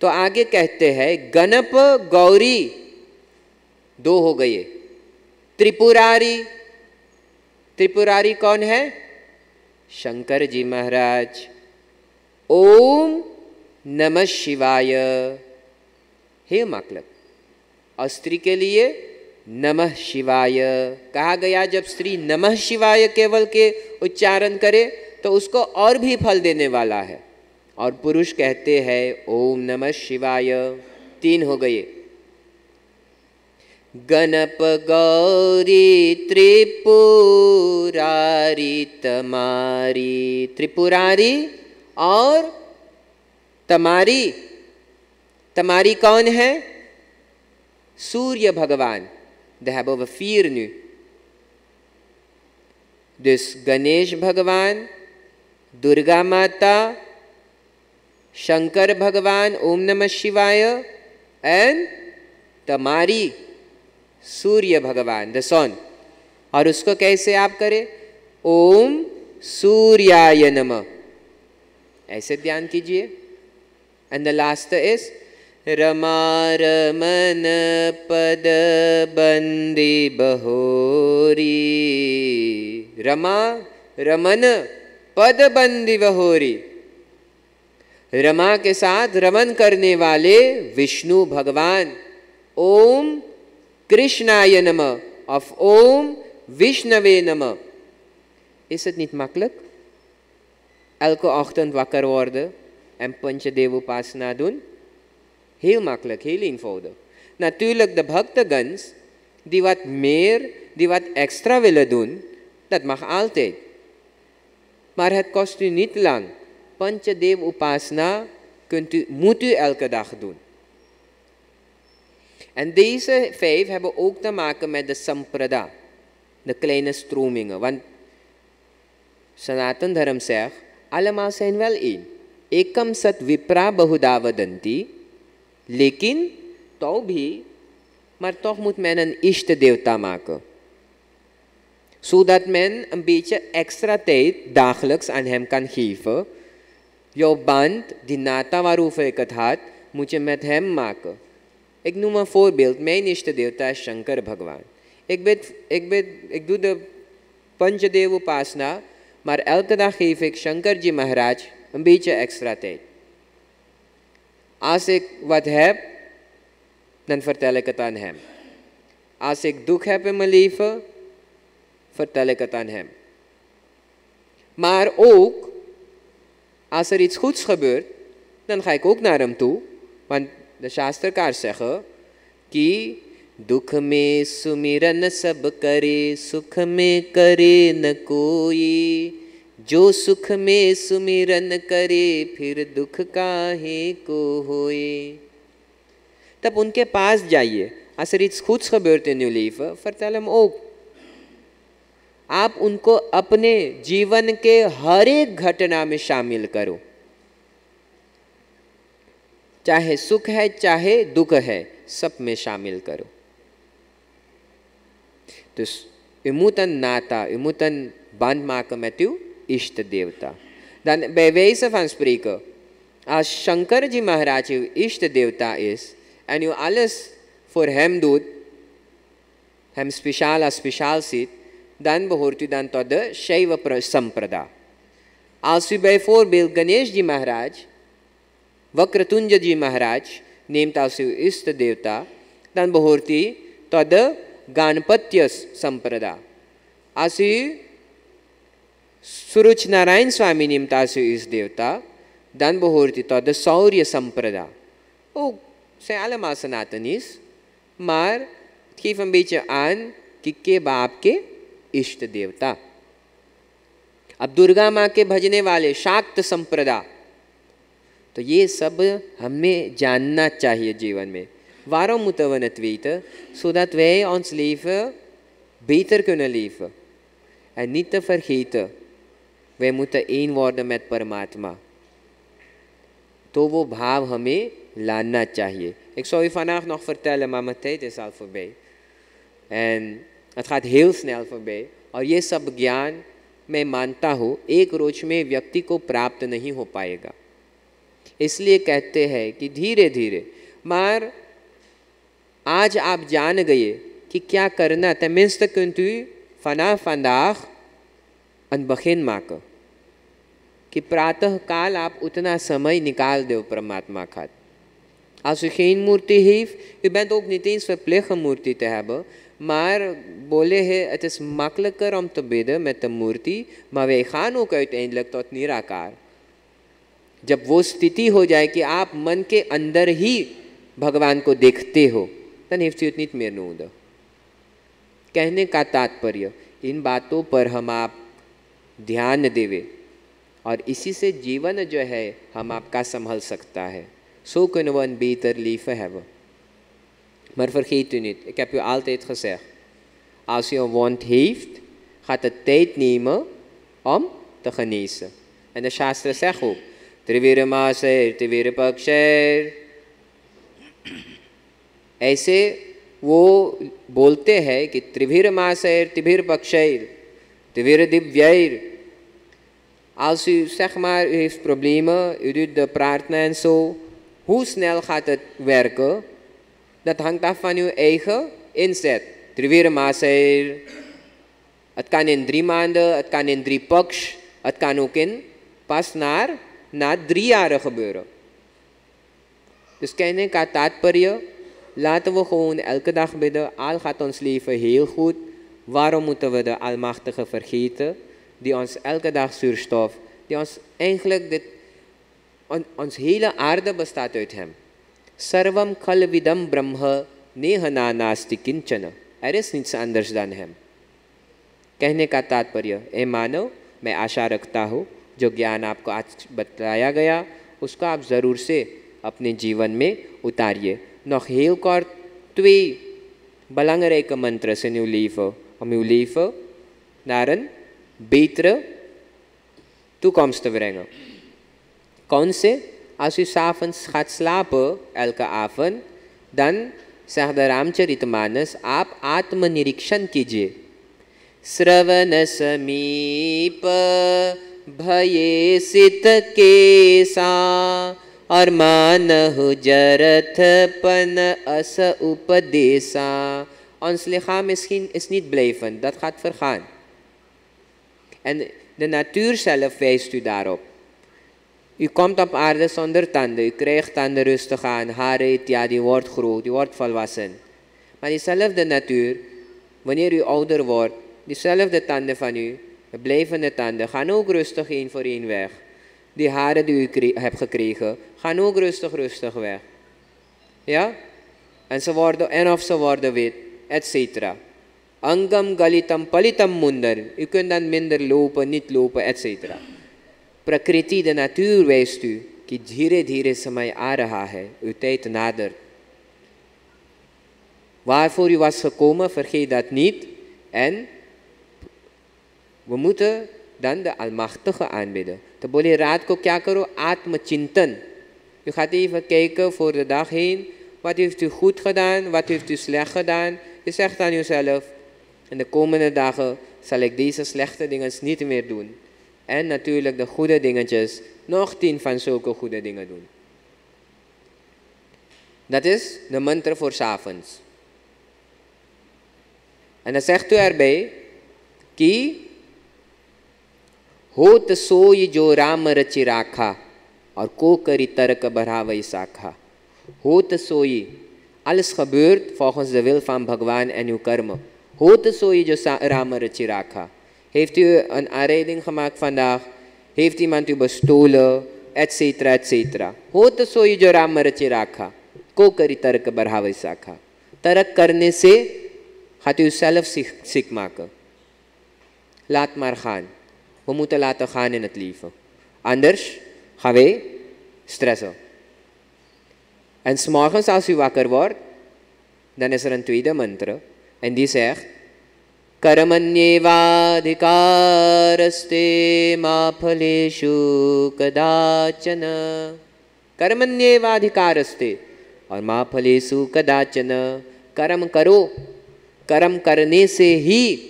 तो आगे कहते हैं गणप गौरी दो हो गए, त्रिपुरारी, त्रिपुरारी कौन है? शंकर जी महाराज। ओम नमः शिवाय, हे मतलब और स्त्री के लिए नमः शिवाय कहा गया। जब स्त्री नमः शिवाय केवल के उच्चारण करे तो उसको और भी फल देने वाला है, और पुरुष कहते हैं ओम नमः शिवाय, तीन हो गए। गणप गौरी त्रिपुरारी तमारी, त्रिपुरारी और तमारी। तमारी कौन है? सूर्य भगवान. De hebben we 4 nu. Dus Ganesh भगवान, दुर्गा माता, शंकर भगवान ओम नमः शिवाय एंड तमारी सूर्य भगवान द सन। और उसको कैसे आप करें? ओम सूर्याय नमः, ऐसे ध्यान कीजिए। And the last is Rama Raman पद बंदी बहोरी, रमा रमन पद बंदी बहोरी, रमा के साथ रमन करने वाले विष्णु भगवान। ओम कृष्णाय नमः of ओम विष्णवे नमः. Is het niet makkelijk? Elke ochtend wakker worden en Panchadev Upasana doen? Heel makkelijk, heel eenvoudig. Natuurlijk de bhaktagans die wat meer, die wat extra willen doen, dat mag altijd. Maar het kost u niet lang. Panchadev Upasana moet u elke dag doen. En deze 5 hebben ook te maken met de samprada, de kleine stromingen. Want Sanatan Dharm zegt, allemaal zijn wel één. Ekam sat vipra bahuda vadanti, lekin toch bhi, maar toch moet men een ishta devta maken. Zodat men een beetje extra tijd dagelijks aan hem kan geven. Jouw band, die nata waarover ik het had, moet je met hem maken. Ik noem een voorbeeld. Mijn ishta devta is Shankar Bhagwan. Ik doe de Panchadev Upasana, maar elke dag geef ik Shankarji Maharaj een beetje extra tijd. Als ik wat heb, dan vertel ik het aan hem. Als ik duch heb in mijn leven, vertel ik het aan hem. Maar ook, als er iets goeds gebeurt, dan ga ik ook naar hem toe. Want de Shastrakaars zeggen, ki dukh mein sumiran sab kare, sukh mein kare na koi. Jo sukh mein sumiran करे फिर दुख काहे को होए. तब उनके पास जाइए. Als er iets goeds gebeurt in uw leven, vertel hem ook. आप उनको अपने जीवन के हर एक घटना में शामिल करो. चाहे सुख है चाहे दुख है, सब में शामिल करो. Dus u moet een nata, u moet een band maken met uw Ishtadevta. Dan bij wijze van spreken, als Shankarji Maharaj uw Ishtadevta is en u alles voor hem doet, hem speciaal ziet, dan behoort u dan tot de Shaiva Samprada. Als u bijvoorbeeld Ganeshji Maharaj, Vakratunjaji Maharaj neemt als uw Ishtadevta, dan behoort u tot de गणपत्य Samprada आसु सुरुच नारायण स्वामी निम्ता आसु इस देवता दान बहुर्ती तो द सौर्य संप्रदा ओ से allemaal Sanatanis maar het geeft een beetje aan कि के बाप के इष्ट देवता। अब दुर्गा माँ के भजने वाले शाक्त संप्रदा, तो ये सब हमें जानना चाहिए जीवन में। Waarom moeten we het weten? Zodat wij ons leven beter kunnen leven. En niet te vergeten, wij moeten één worden met Paramatma. तो वो भाव हमें लाना चाहिए। Ik zou u vandaag nog vertellen, maar mijn tijd is al voorbij. En het gaat heel snel voorbij। और ये सब ज्ञान मैं मानता हूँ एक रोज में व्यक्ति को प्राप्त नहीं हो पाएगा। इसलिए कहते हैं कि धीरे धीरे, maar आज आप जान गए कि क्या करना, tenminste kunt u vanaf vandaag een begin maken। कि प्रातः काल आप उतना समय निकाal दो परमात्मा gaat। Als u geen मूर्ति heeft, u bent ook niet eens verplicht een मूर्ति te hebben, maar बोले है het is makkelijker om te bidden met de Murthy, maar wij gaan ook uiteindelijk tot निराकार। जब वो स्थिति हो जाए कि आप मन के अंदर ही भगवान को देखते हो, dan heeft u het niet meer nodig। कहने का तात्पर्य, इन बातों पर हम आप ध्यान देवे और इसी से जीवन जो है हम आपका संभल सकता है। Zo kunnen we een beter leven hebben। Maar vergeet u niet, ik heb u altijd gezegd, als u een wond heeft, gaat het tijd nemen om te genezen। En de Shastra zegt ook, Triviramaser, Trivirapakshar। ऐसे वो बोलते हैं कि Triviramaser, Trivirapakshar, Triviradivyar। Als u zeg maar, u heeft problemen, u doet de prarthana en zo, hoe snel gaat het werken? Dat hangt af van uw eigen inzet। Triviramaser, het kan in 3 maanden, het kan in 3 paksh, het kan ook in pas na 3 jaar gebeuren। Dus कहने का तात्पर्य, laten we gewoon elke dag bidden, al gaat ons leven heel goed। Waarom moeten we de Almachtige vergeten, die ons elke dag zuurstof, die ons eigenlijk ons hele aarde bestaat uit hem। Sarvam khalvidam brahma nehana nasti kinchana। Er is niets anders dan hem। कहने का तात्पर्य, ए मानव, मैं आशा रखता हूँ जो ज्ञान आपको आज बताया गया उसको आप ज़रूर से अपने जीवन में उतारिए। Nog heel kort 2 belangrijke mantras in uw leven om uw leven naar een betere toekomst te brengen। कौन से? Als u 's avonds gaat slapen elke avond, dan zegt de Ramcharitmanas, आप आत्मनिरीक्षण कीजिए। श्रवण समीप भये सित केसा और मानहु जरथ pan as उपदेसा। Ons lichaam is niet blijvend, dat gaat vergaan। En de natuur zelf wijst u daarop। U komt op aarde zonder tanden, u krijgt tanden rustig aan, haren, ja, die wordt groot, die wordt volwassen। Maar diezelfde natuur, wanneer u ouder wordt, diezelfde tanden van u, de blijvende tanden, gaan ook rustig één voor één weg। Die haren die u hebt gekregen, gaan ook rustig weg। Ja? En ze worden wit, etc. Angam galitam palitam mundar. U kunt dan minder lopen, niet lopen, etc. Prakriti, de natuur wijst u, कि धीरे धीरे समय आ रहा है, uw tijd nadert। Waarvoor u was gekomen, vergeet dat niet। En we moeten dan de Almachtige aanbidden। तो बोले रात को क्या करो, आत्मचिंतन। U gaat even kijken voor de dag heen, wat heeft u goed gedaan, wat heeft u slecht gedaan। U zegt aan uzelf, in de komende dagen zal ik deze slechte dingen niet meer doen। En natuurlijk de goede dingetjes, nog 10 van zulke goede dingen doen। Dat is de mantra voor 's avonds। En dan zegt u erbij, कि होत सोई जो राम रचि राखा और को करी तर्क बढ़ावई शाखा। होत सोई, Alles gebeurt volgens de wil van Bhagwan en uw karma. Hoort het zo je Rama Rachiraka? Heeft u een aanrijding gemaakt vandaag? Heeft iemand u bestolen? Etcetera, etcetera. Hoort het zo je Rama Rachiraka? Ko kari tark barhawe sakha. Tark करने से gaat u zelf ziek maken. Laat maar gaan. We moeten laten gaan in het leven. Anders gaan wij stressen. En 's morgens als u wakker wordt, dan is er een tweede mantra. En die zegt: Karmanyevadhikaraste ma phaleshu kadachana. Karmanyevadhikaraste और मा फलेषु कदाचन. कर्म करो, कर्म करने से ही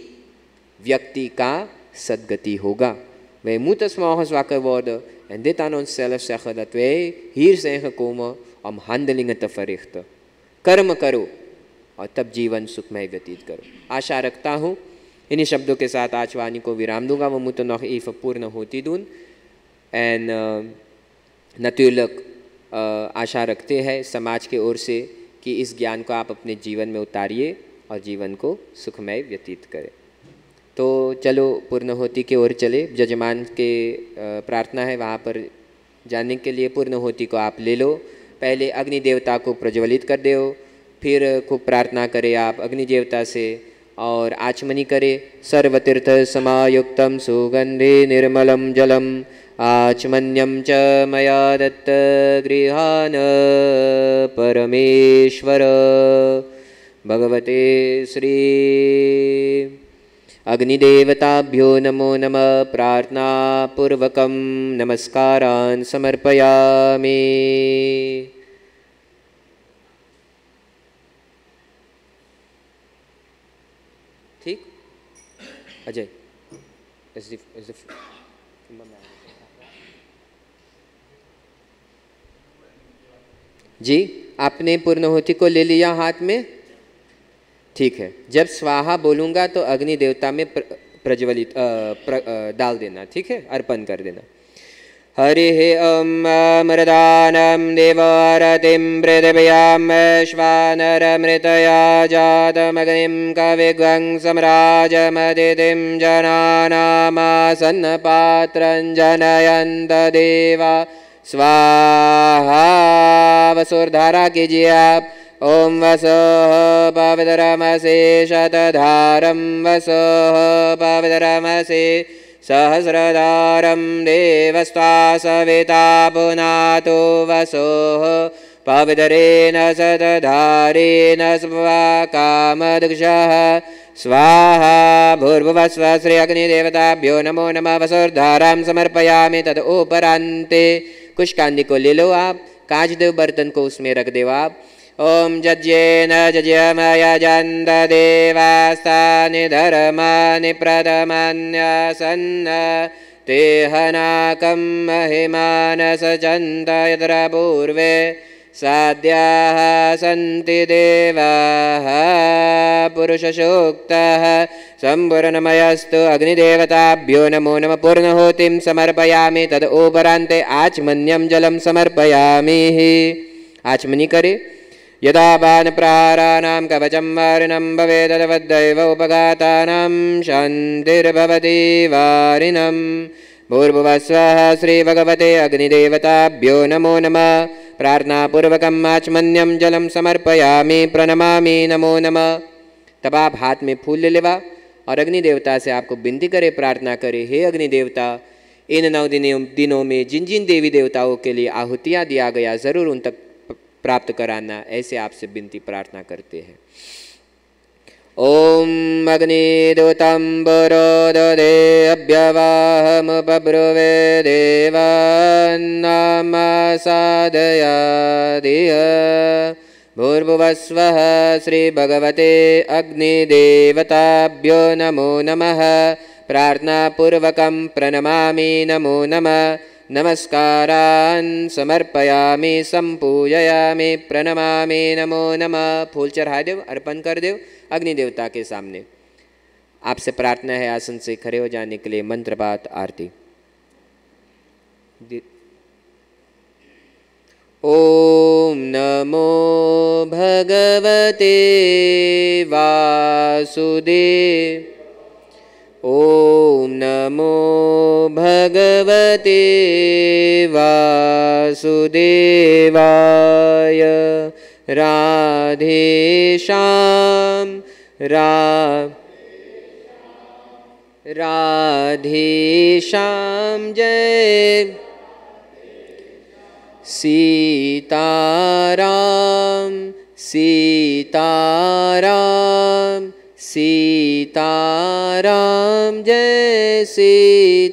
व्यक्ति का सद्गति होगा. Wij moeten 's morgens wakker worden en dit aan onszelf zeggen dat wij hier zijn gekomen om handelingen te verrichten. कर्म करो और तब जीवन सुखमय व्यतीत करो. आशा रखता हूँ इन्हीं शब्दों के साथ आज वाणी को विराम दूंगा. We moeten nog even पूर्णाहुति doen. En natuurlijk आशा रखते हैं समाज के ओर से कि इस ज्ञान को आप अपने जीवन में उतारिए और जीवन को सुखमय व्यतीत करें. तो चलो पूर्णाहुति की ओर चले. जजमान के प्रार्थना है वहाँ पर जाने के लिए पूर्णाहुति को आप ले लो. पहले अग्नि देवता को प्रज्वलित कर दो, फिर खूब प्रार्थना करें आप अग्नि देवता से और आचमनी करें. सर्वतीर्थ समायुक्तम सुगंधि निर्मलम जलम आचमन्यम च मया दत्त गृहान परमेश्वर भगवते श्री अग्निदेवताभ्यो नमो नमः. प्रार्थनापूर्वकं नमस्कारान् समर्पयामि. ठीक अजय जी, आपने पूर्णाहुति को ले लिया हाथ में? ठीक है. जब स्वाहा बोलूँगा तो अग्नि देवता में प्रज्वलित डाल देना. ठीक है, अर्पण कर देना. हरिः ॐ मृदानं देवारतिं पृथिव्यां श्वानरमृतया जातमग्निं कविग्वं सम्राजमदितिं जनानामासन्नपात्रं जनयन्त देवा. स्वाहा. वसुर्धारा कीजिए आप. ओम वसोः पवित्रमसि शतधारं वसोः पवित्रमसि सहस्रधारं देवस्त्वा सविता पुनातो वसोः पवित्रेण शतधारेण स्वाकामदक्षः. स्वाहा. भूर्भुवस्व श्री अग्निदेवताभ्यो नमो नमः. वसुर्धारां समर्पयामि. तदुपरान्ते कुशकांडी को ले लो आप. कांच देव बर्तन को उसमें रख दो आप. ओम जज्येन जज्यमयजन्त देवास्तानि धर्मानि प्रथमान्यासन्न तेहनाकं महिमानसचन्त यत्र पूर्वे साध्याः सन्ति देवाः. पुरुषसूक्तः संपूर्णमयस्तु. अग्निदेवताभ्यो नमो नमः. पूर्णाहुतिं समर्पयामि. तदुपरान्ते आचमन्यं जलं समर्पयामि. आचमनी करे. यदा बाणप्रहाराणां कवचं वारिणं भवेत् तद्वद्दैव उपघातानां शान्तिर्भवति वारिणं. भूर्भुवस्वः श्री भगवते अग्निदेवताभ्यो नमो नमः. प्रार्थनापूर्वकम् आचमन्यं जलं समर्पयामि. प्रणमामि. नमो नमः. तब आप हाथ में फूल ले लेवा और अग्नि देवता से आपको विनती करे, प्रार्थना करे, हे अग्नि देवता, इन 9 दिनों में जिन जिन देवी देवताओं के लिए आहुतियाँ दिया गया ज़रूर उन तक प्राप्त कराना. ऐसे आपसे विनती प्रार्थना करते हैं. ओम अग्निदूतं पुरोदधे अभ्यवाहमुपब्रुवे देवान्नामासादयादिह. भूर्भुवस्वः श्री भगवते अग्निदेवताभ्यो नमो नमः. प्रार्थनापूर्वकं प्रणमामि. नमो नमः. नमस्कारान् समर्पयामि. संपूजयामि. प्रणमामि. नमो नमः. फूल चढ़ा देव, अर्पण कर देव अग्नि देवता के सामने. आपसे प्रार्थना है आसन से खड़े हो जाने के लिए. मंत्रपाठ आरती. ओम नमो भगवते वासुदेव। ॐ नमो भगवते वासुदेवाय। राधेश्याम राधेश्याम जय सीताराम सीताराम सीताराम जय सीताराम।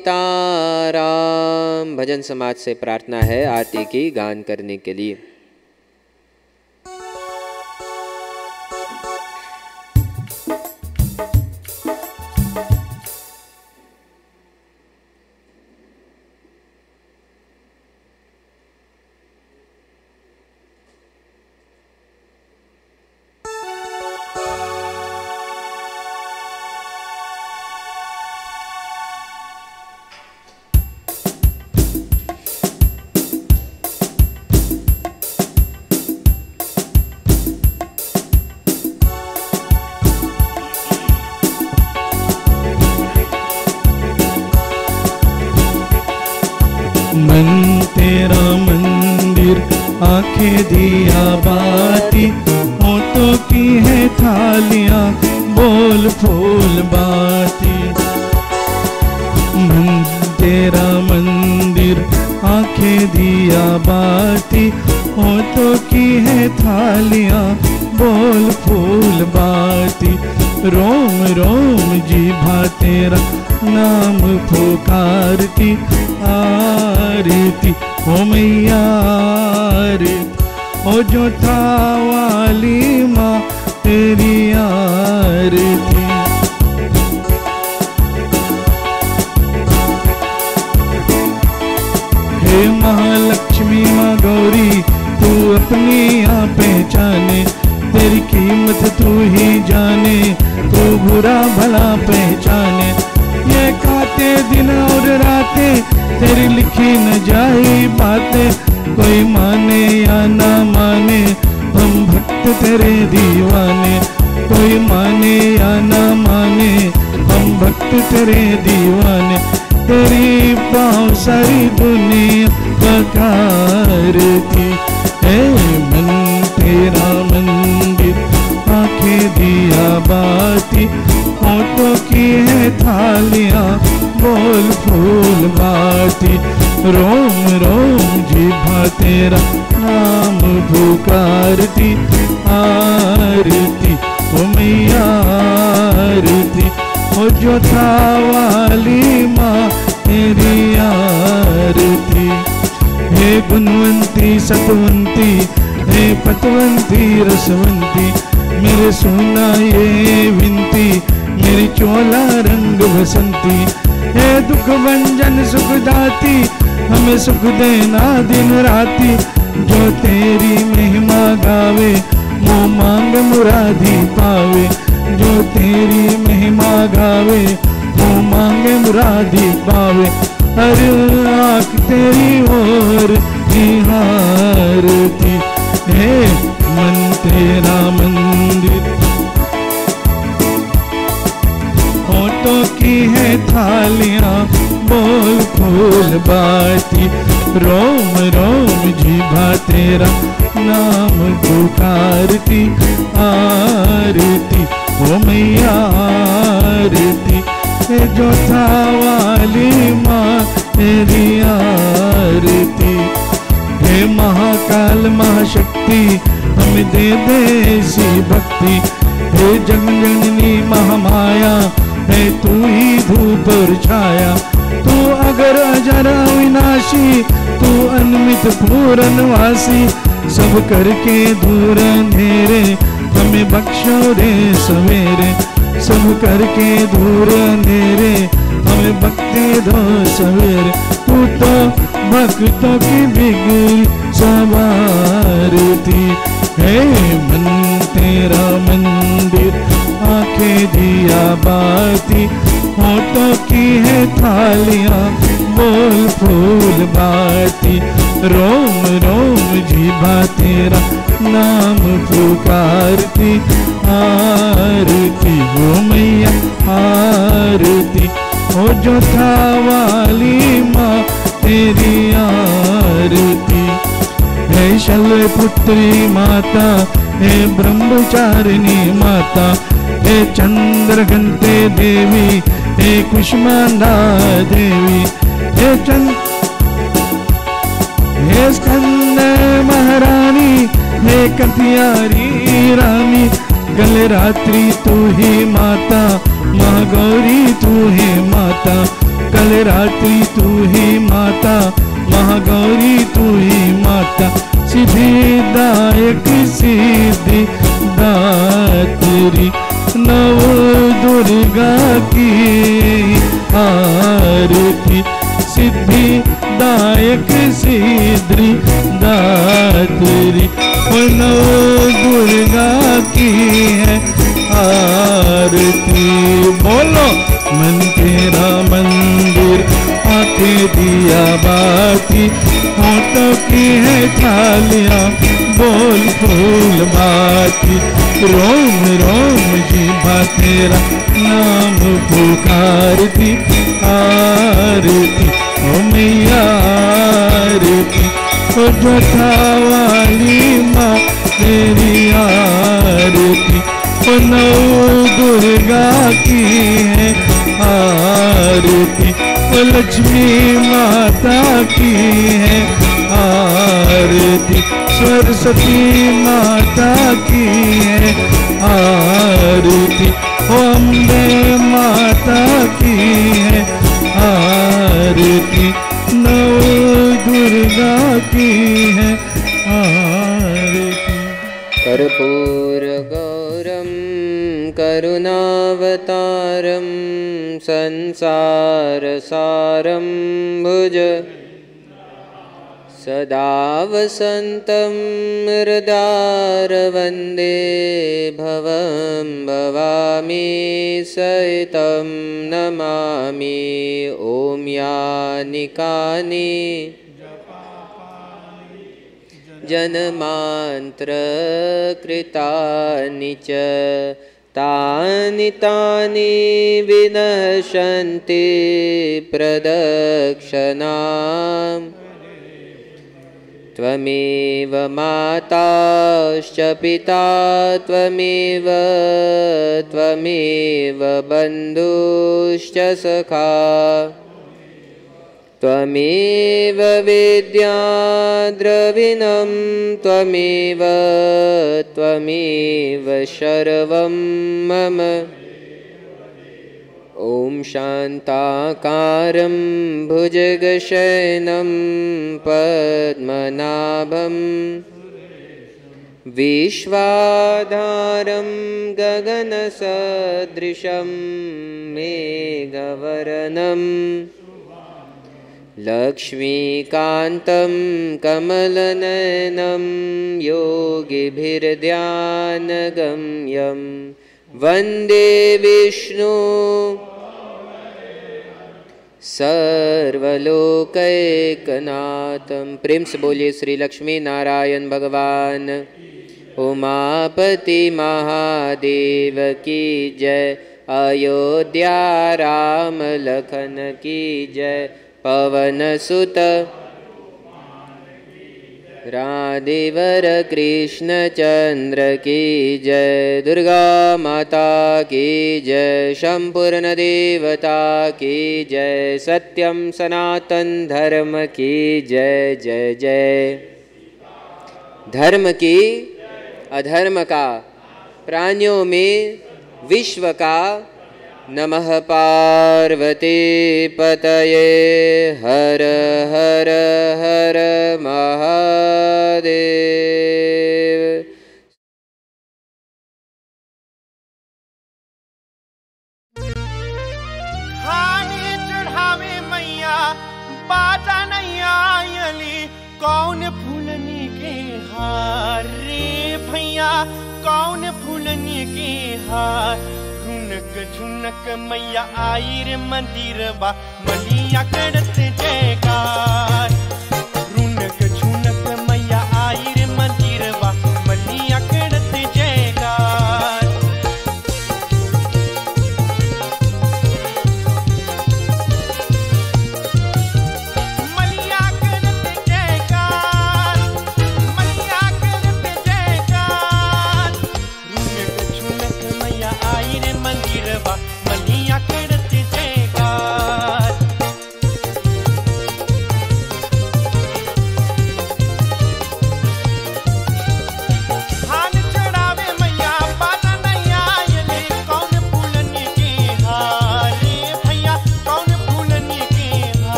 भजन समाज से प्रार्थना है आरती की गान करने के लिए। मन तेरा मंदिर आंखें दिया बाती, होठों की है थालियां बोल फूल बाती। मन तेरा मंदिर आंखें दिया बाती, होठों की है थालियां बोल फूल बाती। रोम रोम जीभा तेरा नाम पुकारती, आरती ओ मैया आरती, ओ जोता वाली माँ तेरी आरती। हे महालक्ष्मी माँ गौरी तू अपनी यहाँ पहचाने, तेरी कीमत तू ही जाने, तू बुरा भला पहचाने। ये खाते दिन और रातें तेरी लिखी न जाए बातें, कोई माने या ना माने हम भक्त तेरे दीवाने। कोई माने या ना माने हम भक्त तेरे दीवाने। तेरी पाँव सारी दुनिया पकारती, हे मन तेरा मंदिर आंखें दिया बाती, होठों की है थालियां बोल फूल बाती। रोम रोम जीभा तेरा नाम पुकारती, आरती ओ मैया आरती, ओ जोता वाली माँ तेरी आरती। हे गुणवंती सतवंती, हे पतवंती रसवंती, मेरे सुना ये विनती, मेरी चोला रंग बसंती। हे दुख भंजन सुख दाती, हमें सुख देना दिन राती। जो तेरी महिमा गावे वो मांग मुरादी पावे। जो तेरी महिमा गावे वो मांगे मुरादी पावे। हर आँख तेरी ओर निहारती, हे मन तेरा मंदिर होठों की है थालियां बोल फूल बाती। रोम रोम जीभा तेरा नाम पुकारती, आरती ओ मैया आरती, हे जोता वाली माँ तेरी आरती। हे महाकाल महाशक्ति हमें दे दे ऐसी भक्ति। हे जगजननी महामाया है तू ही धूप और छाया। तू अगर अजर अविनाशी, तू अनमित पूरनवासी। सब करके दूर अंधेरे हमें बख्शो रे सवेरे। सब करके दूर अंधेरे हमें बख्शे दो सवेरे। तू तो भक्तों की बिगड़ी सवारती, हे मन तेरा मंदिर आंखें दिया बाती, होठों की है थालियां बोल फूल बाती। रोम रोम जीभा तेरा नाम पुकारती, आरती हो मैया आरती, हो जोधा वाली माँ तेरी आरती। हे शल्य पुत्री माता, हे ब्रह्मचारिणी माता, हे चंद्रघंटे देवी, हे कुष्मांडा देवी, हे स्कंद महारानी, हे कपियारी रानी, कल रात्रि तू ही माता, महागौरी तू ही माता, कल रात्रि तू ही माता, महागौरी तू ही माता, सिद्धिदायक सिद्धि दात्री, नव दुर्गा की आरती, सिद्धिदायक सिद्धि दात्री, नव दुर्गा की है आरती। बोलो मन तेरा मंदिर, आंखें दिया बाती, होठों की है थालियां, बोल फूल बाती, रोम रोम जीभा तेरा नाम पुकारती, आरती ओ मैया आरती, ओ जोधा वाली माँ तेरी आरती, ओ नव दुर्गा की है आरती, ओ लक्ष्मी माता की है आरती, सरस्वती माता की है आरती, ओ अम्बे माता की है आरती, नव दुर्गा की है आरती। कर्पूर गौरम करुणावतारम संसार सारम भुज सदा वसन्तं हृदार वन्दे भवं भवामि सहितं नमामि। ॐ यानि कानि जन्मान्तरकृतानि च तानि तानि विनश्यन्ति प्रदक्षिणाम्। त्वमेव माताश्च पिता त्वमेव बन्धुश्च सखा त्वमेव विद्या द्रविणं त्वमेव सर्वं मम। ॐ शान्ताकारं भुजगशयनं पद्मनाभं विश्वाधारं गगनसदृशं मेघवर्णं लक्ष्मीकान्तं कमलनयनं योगिभिर्ध्यानगम्यं वन्दे विष्णु सर्वलोकैकनाथं। प्रेम से बोलिए श्री लक्ष्मी नारायण भगवान उमापति महादेव की जय। अयोध्या राम लखन की जय। पवन सुत राधेवर कृष्ण चंद्र की जय। दुर्गा माता की जय। संपूर्ण देवता की जय। सत्यम सनातन धर्म की जय जय जय। धर्म की अधर्म का प्राणियों में विश्व का नमः। पार्वती पतये हर हर हर महादेव। खाने चढ़ावे मैया बाजा नहीं आयली कौन फूलनी के हार रे भैया कौन फूलनी के हार। झुनक झुनक मैया आई रे मंदिर बा मलिया करत जयकार। झुनक झुनक मैया आई रे मंदिर बा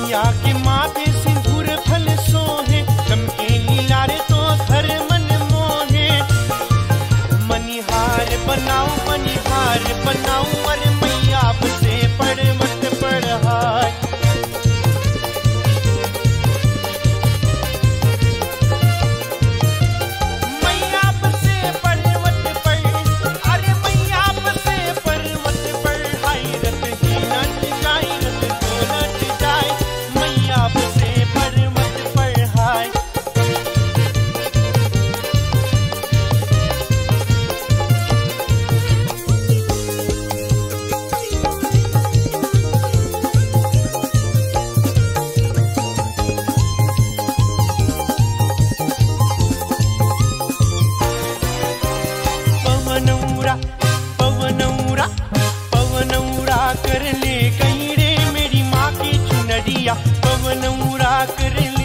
मैया के माथे सिंदूर फल सोहे, चमके लीला रे तो घर मन मोहे। मनिहार बनाऊं अरे मैया से पढ़ मत पढ़ाई। मैया से पढ़ मत पढ़, अरे मैया से पढ़ मत पढ़ाई। रत ही नट जाए रत तो नट जाए, मैया से पढ़ मत पढ़ाई। पवनौरा कर ले कहीं रे मेरी माँ की चुनरिया, पवनौरा कर ले